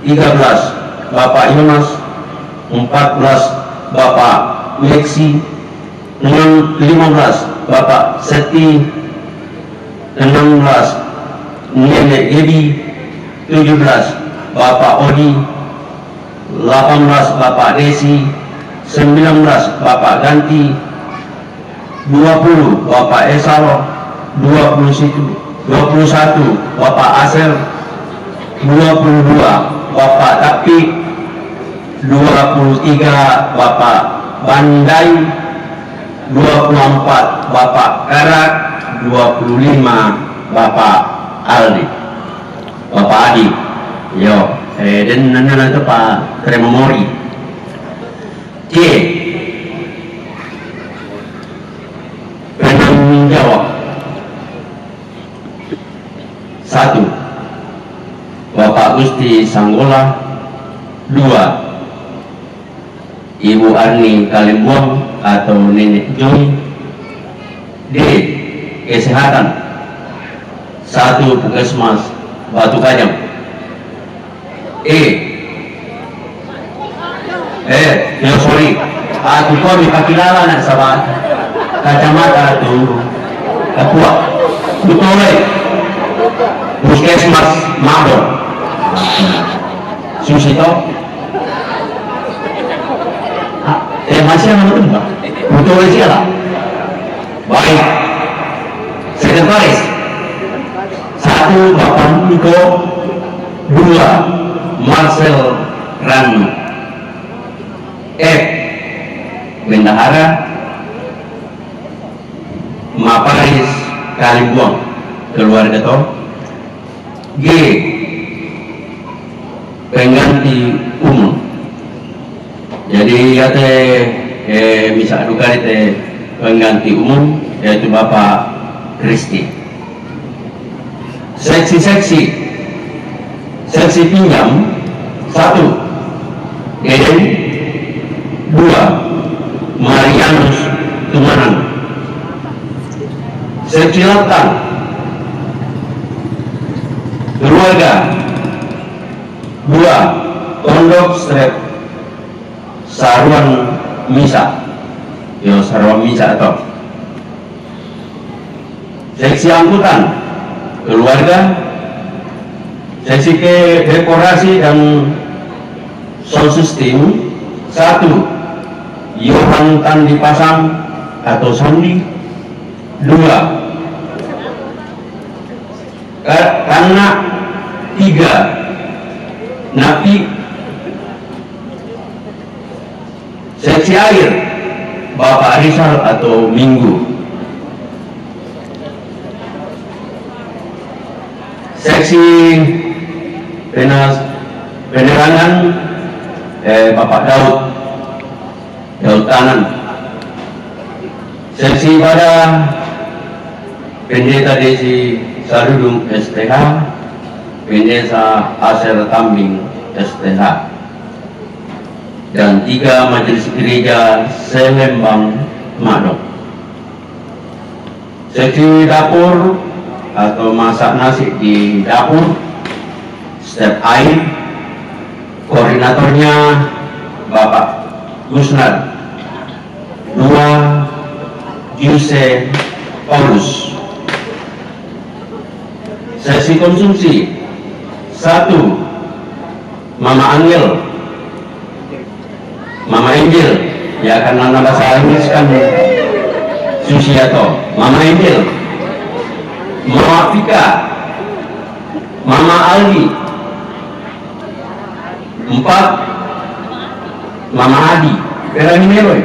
13 Bapak Yonas, 14 Bapak Lexi, 15 Bapak Seti, 16 Nenek Edi, 17 Bapak Odi, 18 Bapak Desi, 19 Bapak Ganti, 20 Bapak Esal, 21 Bapak Asel, 22 Bapak Tapi, 23 Bapak Bandai, 24 Bapak Karak, 25 Bapak Aldi, Bapak Adi. Yo, dan nanti Pak Trememori. C. Penanggung jawab. 1. Bapak Gusti Sanggola. 2. Ibu Arni Kalimbuang atau Nenek Joy. D. Kesehatan. 1. Puskesmas Batu Kajang. Sorry, aku kau dipakilala nak sama kacamata tu Papua. Betul Puskesmas Mabon. Susito. Masih yang betul tak? Betul siapa? Baik. Sekretaris. 1 Bapak Niko. 2 Marcel Ranu. F. Bendahara Maparis Kalimbuang keluarga toh. G. Pengganti umum. Jadi ya bisa duka pengganti umum yaitu Bapak Kristi. Seksi pinjam 1 Eden, 2 Marianus Tumanan. Seksi Latan keluarga 2 Pondok Strep Saruan Misa. Saruan Misa atau seksi angkutan keluarga. Seksi ke dekorasi dan sound system 1 Yohan Tandi Pasang atau Sandi. 2 Karena 3 Napi. Seksi air Bapak Rizal atau Minggu. Seksi penerangan Bapak Daud Tanan. Seksi ibadah Pendeta Desi Sarudung STH, Pendeta Asel Kambing STH, dan 3 Majelis Gereja Selembang Madok. Seksi dapur atau masak nasi di dapur, step air, koordinatornya Bapak Gusnad. 2 Juse Paulus. Sesi konsumsi 1 Mama Angel, Mama Angel ya karena nama bahasa Inggris kan Susiato. Mama Angel, Mama Fika, Mama Aldi. 4 Mama Adi. Pero ini meron.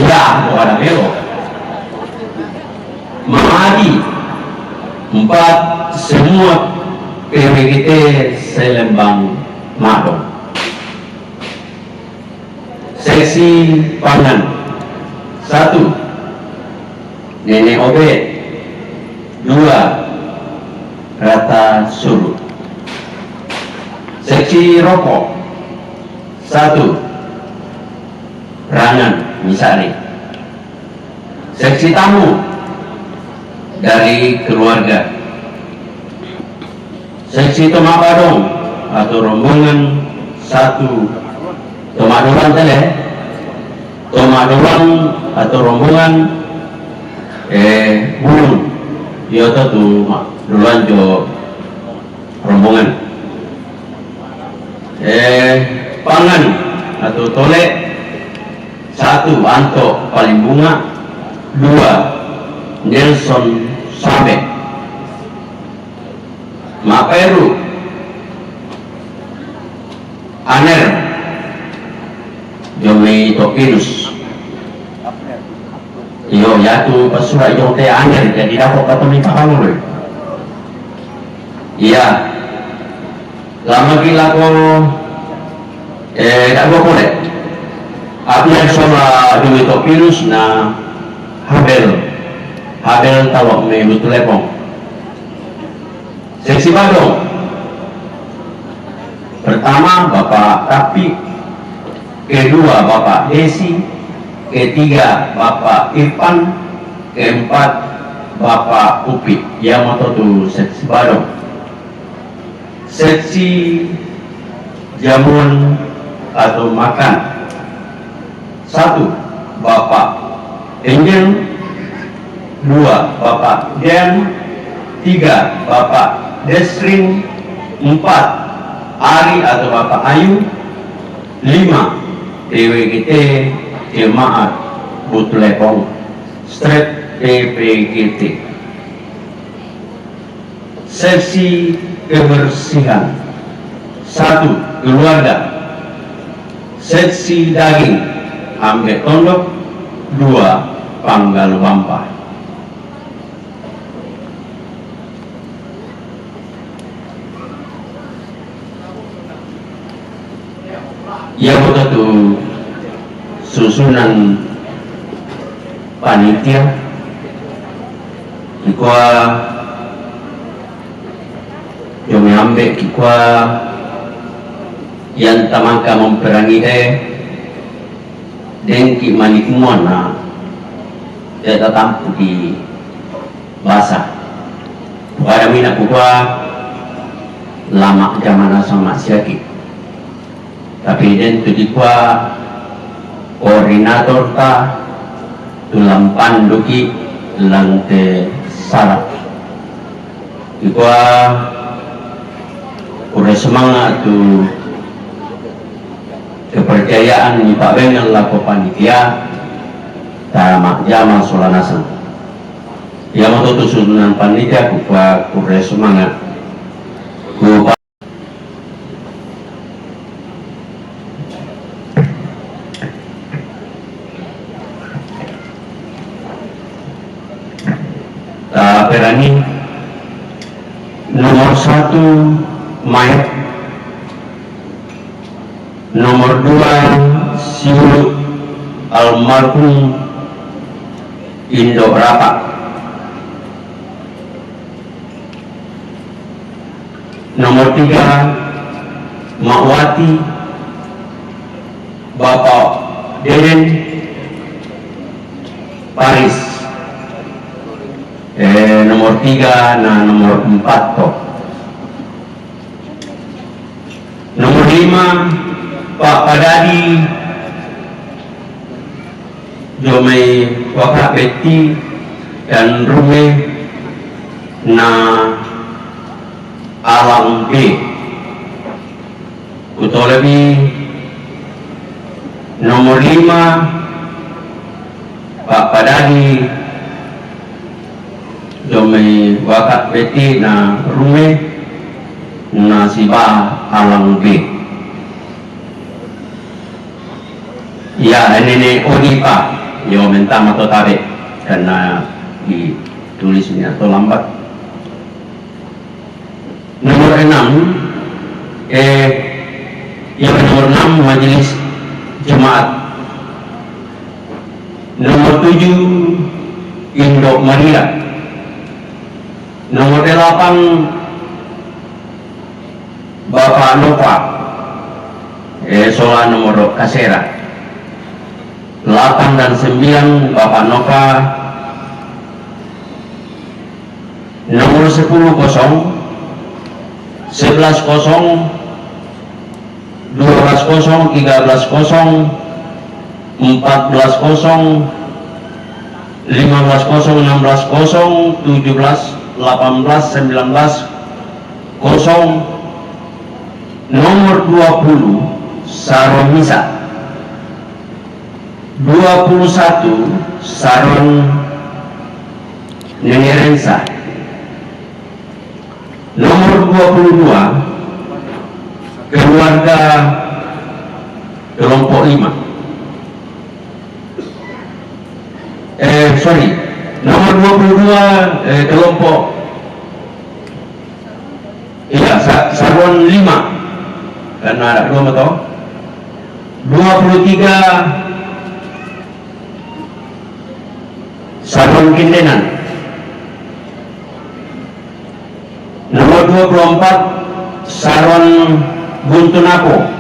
Ya, bukan ada meron. Mama Adi. 4 semua PWGT Selembang Madong. Seksi pangan 1 Nenek Obed. 2 Rata Sulu. Seksi rokok 1 Rangan Misari. Seksi tamu dari keluarga. Seksi Tomak Badong atau rombongan 1 Tomak Doang tele. Tomak Doang atau rombongan Bulung. Dia tuh duluan jo rombongan. Pangan atau tolek 1 1. Anto Palimbunga, 2. Nelson Sabe. Maperu Aner Jomi Topirus. Yo yatu pasura yung te Aner jadi dapat katong ipakamuloy. Iya. Lama gila ko ako kulit. Apnya sola Jomi Topirus na Habel tawag may butulepong. Seksi Badong. Pertama Bapak Tapi, kedua Bapak Desi, ketiga Bapak Irfan, keempat Bapak Upi. Yang itu seksi Badong. Seksi jamuan atau makan. 1. Bapak Angel, 2. Bapak Den, 3. Bapak Desrin, 4. Ari atau Bapak Ayu, 5. TWGT Jemaat Butulepong Strep TPGT. Sesi kebersihan. 1. Keluarga. Seksi daging Ambe Tondok, 2. Panggal Wampa. Ya betul susunan panitia kikwa Jomi Ambe kikwa yang tamangka memperangi dengki manikmuan na tidak tampu di basah pada mina kukwa lama zaman sama siaki. Tapi den tu kwa koordinator ta tulang panduki lante sarap kwa ure semangat tu kepercayaan ni Pak Bengal laku panitia tamak jama solanasan yang mau tu susunan panitia kwa ure semangat ku Perani. Nomor 1 Mayat, nomor 2 Siu almarhum Indo Rapa, nomor 3 Makwati Bapak Deden Paris. Nomor 3 na nomor 4 to. Nomor 5 Pak Padadi Jomai Waka Beti dan Rume na Alam B. Kutolebi nomor 5 Pak Padadi Jomai Wakat Beti na Rume na Siba Alang B. Ya ini Odipa yo mentama to tabe karena ditulisnya to lambat. Nomor 6 yang nomor 6 Majelis Jemaat. Nomor 7 Indo Manila. Nomor 8 Bapak Nova soal nomor Kasera. 8 dan 9 Bapak Nova. Nomor 10 kosong, 11 kosong, 12 kosong, 13 kosong, 14 kosong, 15 kosong, 16 kosong, 17 18, 19, kosong, nomor 20 Saromisa. 21 Saron Nenek Rensa. Nomor 22 keluarga kelompok 5. Nomor 22 kelompok Saron 5 karena ada 2 betul. 23 Saron Kindenan. Nomor 24 Saron Buntunapo.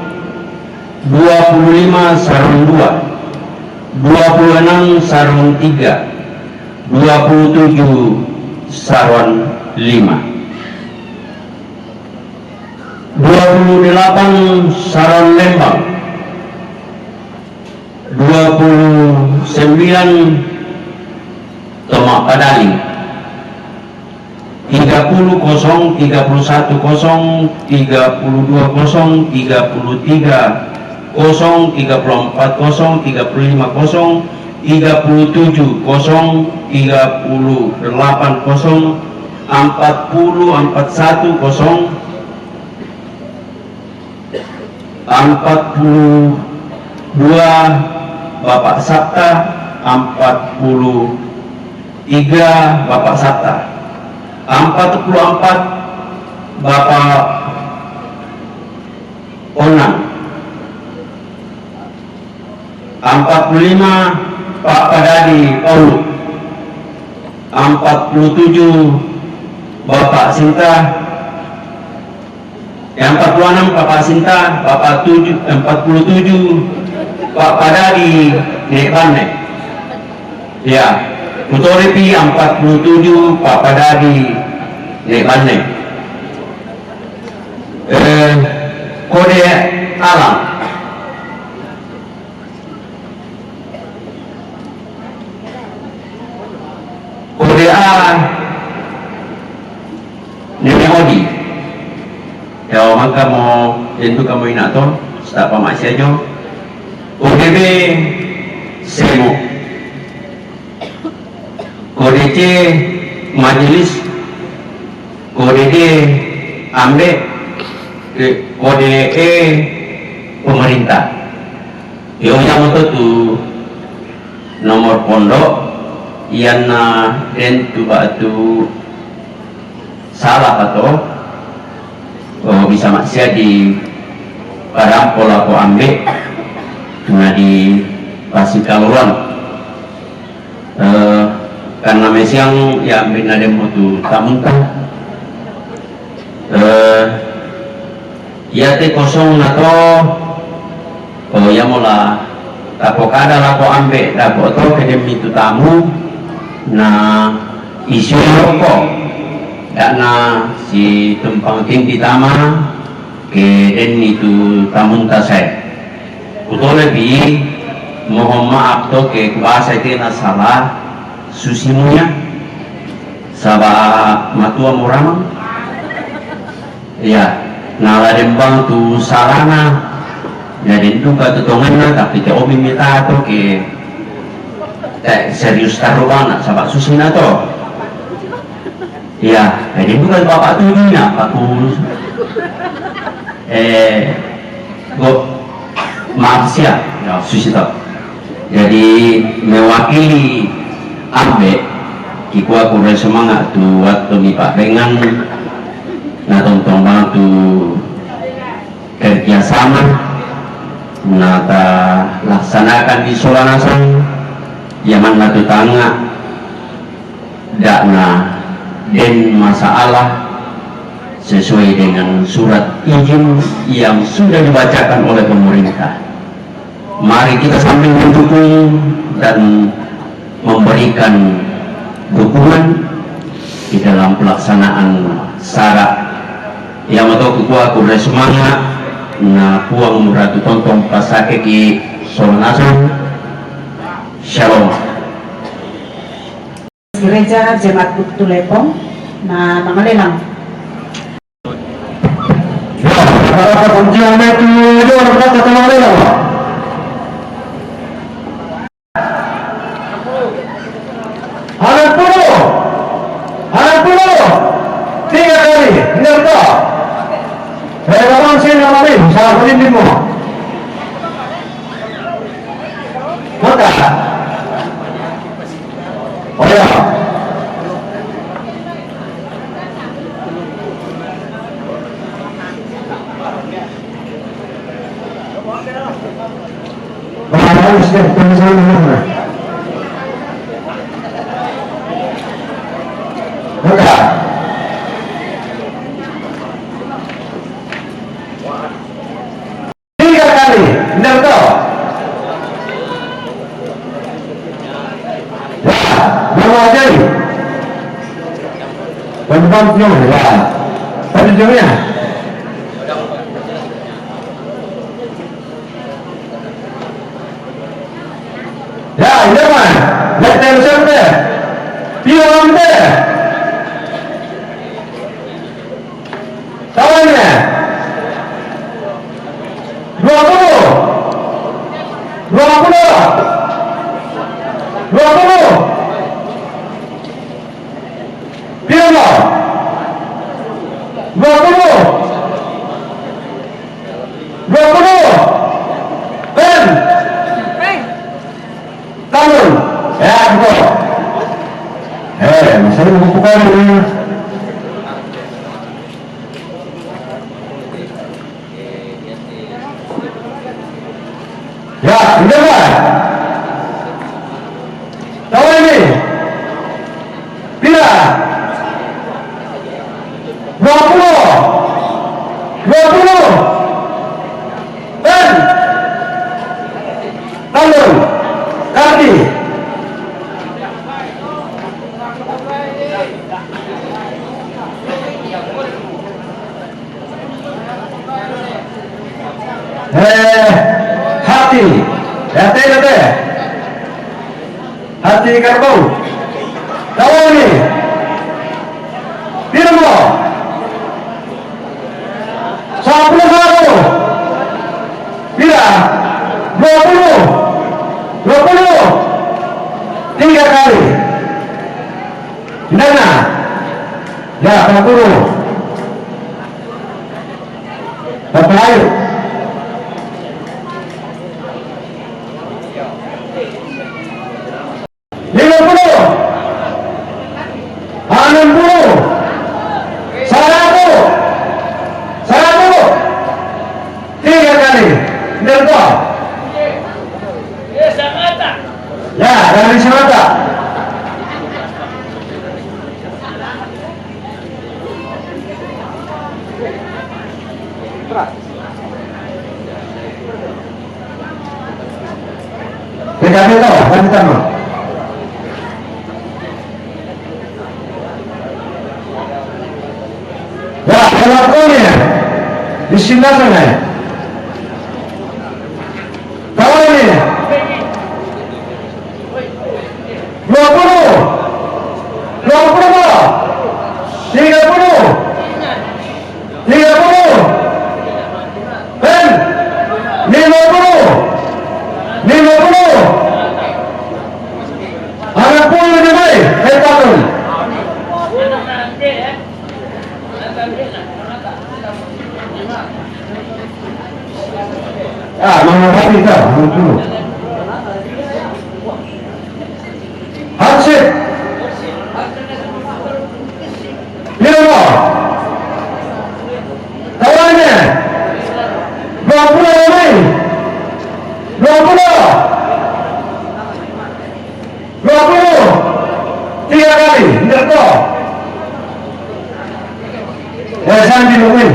25 Saron 2. 26 Saron 3. 27 Saron 5. 28 Saron Lembang. 29 Tomak Padali. 30 0, 31 0, 32 0, 33 0, 34 0, 35 0, 37 0, 38 0, 40, 41 0, 42 Bapak Sabta, 43 Bapak Sabta, 44 Bapak Onang, 45 Pak Padadi Paulu, 47 Bapak Sinta, 46 Bapak Sinta, 47 Pak Padadi Nekane. Ya, Kutoripi 47 Pak Padadi Nekane. Kode alam kode A Nenek Odi. Ya, maka mau itu kamu inato staf masih aja. Kode B Semo. Kode C Majelis. Kode D Ambe. Kode E pemerintah. Yang itu tuh nomor pondok yang dan tu batu salah atau bisa maksudnya di barang pola ko ambil cuma di Pasikaluran karena mesiang ya ambil nade mutu tamuntah ya te kosong atau ya mula tapokada lah ko ambil dapat to kedem itu tamu na isu rokok karena si tumpang tinggi tama keden itu tamunta saya kuto lebih mohon maaf to ke bahasa itu na salah susimunya sabah matua muramang ya nala dembang tu sarana jadi itu ketutungan tapi te obi minta to ke serius taruhan sabak susina to. Ya, jadi bukan bapak tuh ini aku maaf siap ya susita. Jadi mewakili ambe kikua kurang semangat tuh waktu mi Pak Bengan na tontong bantu kerjasama nata laksanakan di Solanasan Yaman Latu Tangga dakna dan masalah sesuai dengan surat izin yang sudah dibacakan oleh pemerintah. Mari kita sambil mendukung dan memberikan dukungan di dalam pelaksanaan syarat yang atau kukua kurang semangat na puang muratu tontong pasake ki Solanasan. Shalom. Gereja Jemaat Buktu Lepong na Mangalelang. Para penjaga itu, orang kata Mangalelang. 3 kali. Benar tak? Bagaimana sih namanya? Salah pelindungmu. Maka, oh ya, harus deh, sama-sama. Maka, tiga kali, benar tak? Mewajai pembantunya ya penunjuknya ya jangan lihat televisi deh film deh tawannya 20 Pirlo 20 Ben Tangun ya betul saya membukukan ini ya dengar tahu ini bila 20 Ben Tangun Kardi hati hati karbau tahu ini Pirlo 10 bila 20 3 kali Nana ya 40 Bapak ayo 50 60 100 3 kali benar toh ya dari semata PKB toh lanjutan loh ya pelakunya di sini sana kalau ini 20 30 Ben 50 anak pun lebih baik tahun menghormati kau dulu Hansip Pirlo kawannya 20 lebih 20 3 kali benar toh ya sambil lebih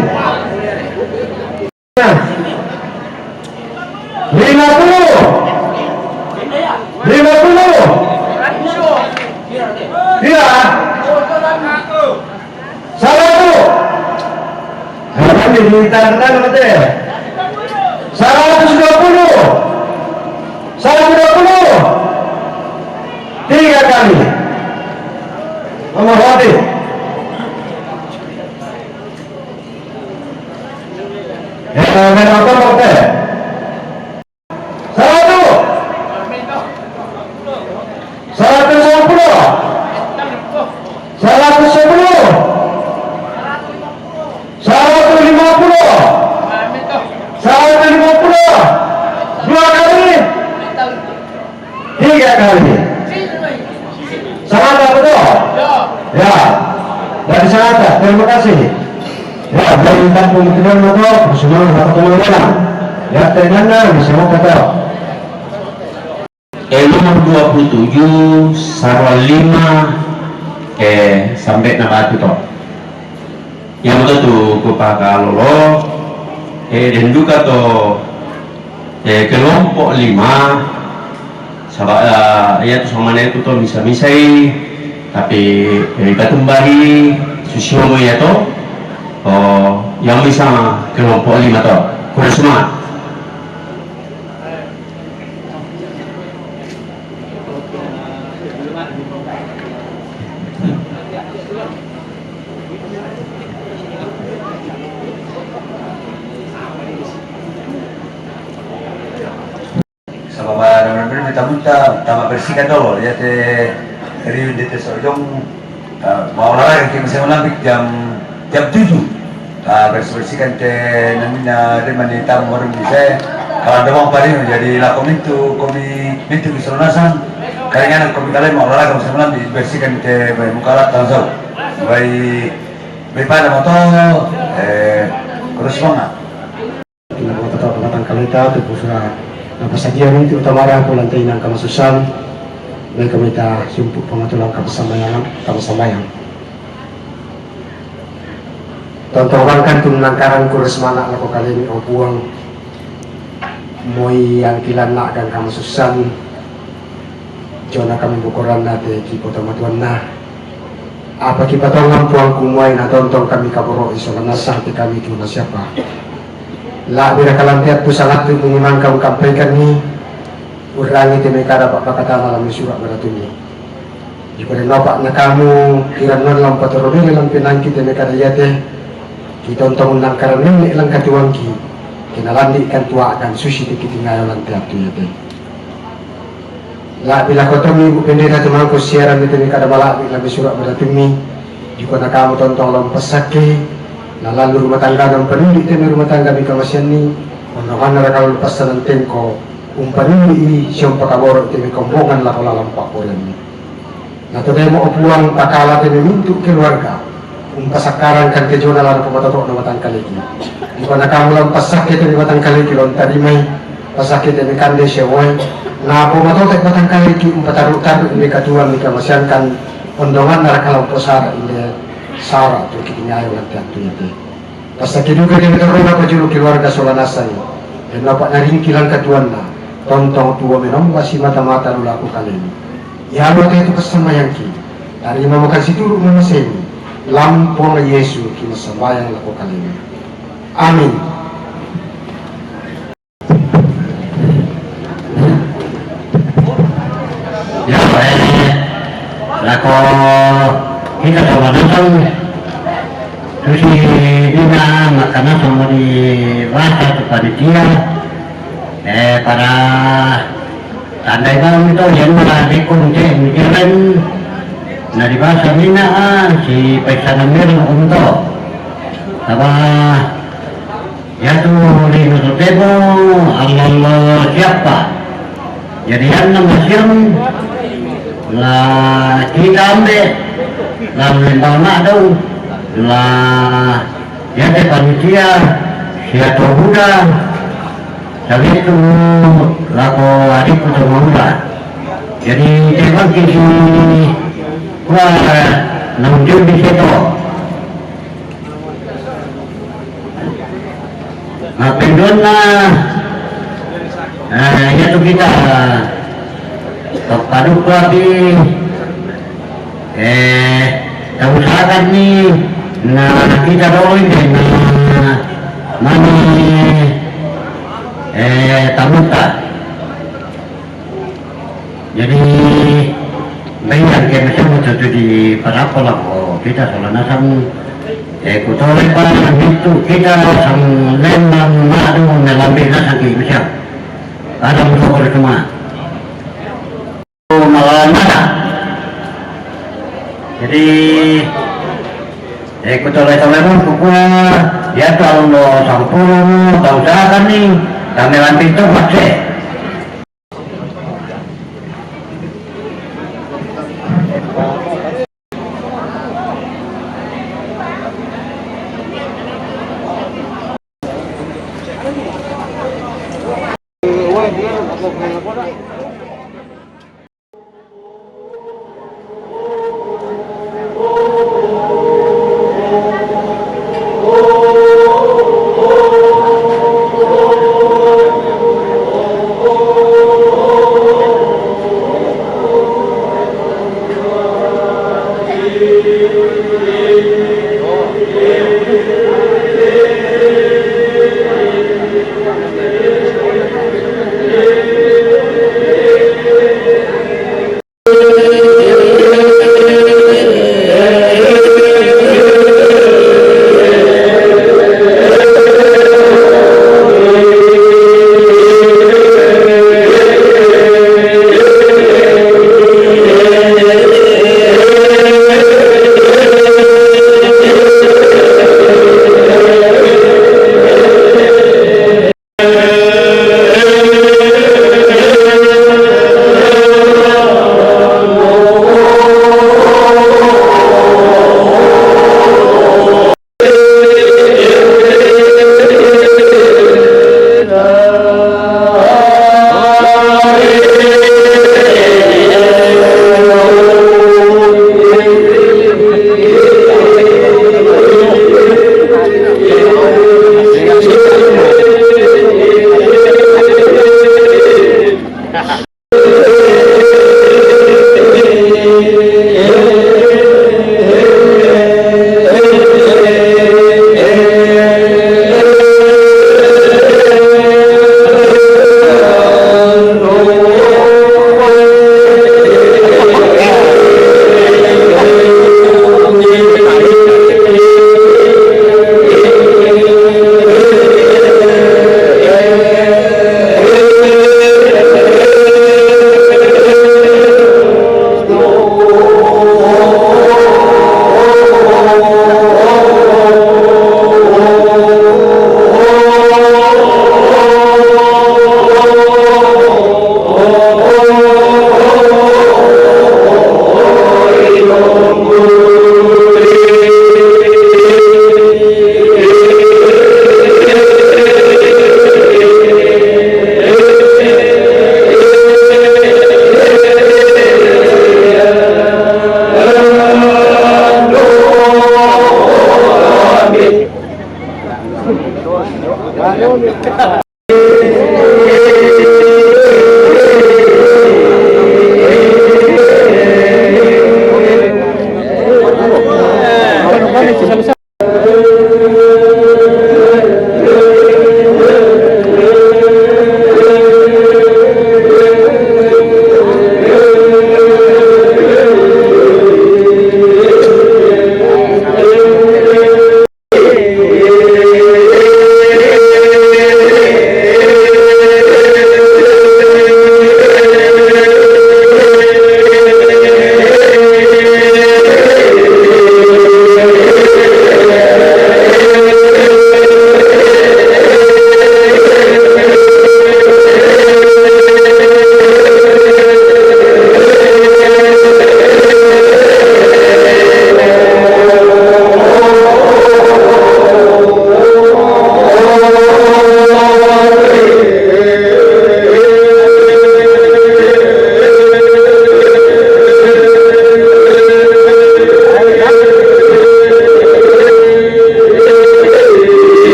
50 iya 100 ini ditantang nanti 120 3 kali menghormati menonton oke 110 tiga kali. Sangat betul? Ya. Dari sangat, terima kasih. Ya, dari kampung Tidal Motor, semua satu teman-teman. Ya, ternyata bisa mau kata. Nomor 27 sarwa 5 sampai na toh. Yang itu tuh kupaka lolo dan juga tuh kelompok 5 sabak ya tuh sama itu tuh misai tapi katumbari susiomo ya tuh yang bisa kelompok 5 tuh kurang semangat. Minta tama bersihkan dulu ya Riu di Tesojong mau olahraga kita masih menambik jam 7 bersihkan namanya di manita orang bisa kalau ada mau paling jadi lakom itu komi itu keseluruhan kalian komi kalian mau olahraga masih menambik bersihkan mukalat tahu baik pada motor terus semangat Kita tetap pendatang kalita terpusat. Napasagian itu utama po lantai ng kamasusan may kamita sumpuk pangatulang kapasamayang. Tontonan kan tumnangkaran kuras mana lako kalimi o buwang moy ang kilan na kan kamasusan jona kami bukuran natin kipo tamatuan na apa kipatongan puang kumuay na tontong kami kaburo iso nasah ti kami kina siapa labi na kalantiat po sangat ito mungimang kampaikan ni urangi ti may karap pakatana lang may surak maratuni di ko rin napak na kamu kiranon lang paturumi lang pinangki ti may karayate kitontong lang karanin ilang katuwang ki kinalandi kan tuwa kan susi ti kitingayo lang ti apto yate labi la ko tomi bu pendeta tumang ko siaran ti may kadamalabi lang may surak maratuni di ko na kamu tontong lang pasake na lalu rumah tangga ng panindi din rumah tangga may kamasyan ni unahan na rakal lepas sa ng temko kung panindi siyang pakaboro iti may kumbungan lako lalampak ko rin natuloy mo upuang pakala din mintu keluarga kung pasakaran kan kejo na lang pumatatok na matang kaliki di ko nakamulang pasakit ni matang kaliki lon tadi may pasakit ni kande siya woy na pumatotek matang kaliki kung pataruk-taruk ni katuan ni kamasyan kan undongan na rakal posara ini Sara tu kitinyayo lang tiyanto yate. Basta kinuga din ito rin ako juro keluarga solanasay. Dan dapat narin kilang katuan na. Tontong tuwa menom basi mata-mata lula ko kalini. Yalo tayo ito kasamayang ki. Dari mamakan situro mo maseni. Lampong na Yesu kinasamayang lako kalini. Amin. Ya, lako kita coba nonton terus juga makanan sama di rasa kepada dia para tandai bang itu yang mana dikunci mungkin nah di bahasa Mina si pesanan merah untuk apa ya tuh di Nusotebo Allah siapa jadi yang nama siang lah kita ambil làm lên tàu nạ đâu là ya cái panitia siya to Buddha sabi itu lako adik ko Buddha jadi tebang kisi kwa nangjun di situ mapindon na ya to kita pagpaduk ko api usahakan nih nah kita dulu ini mani tamuta jadi banyak yang macam itu di parapola kita solanasan kutoleh pa itu kita sang lembang madu melambi nasa kisah ada musuh semua malam jadi kutoleh-toleh pun kukuha ya kalau sampul tahu usahakan nih kamelan pintu pakai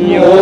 Nyo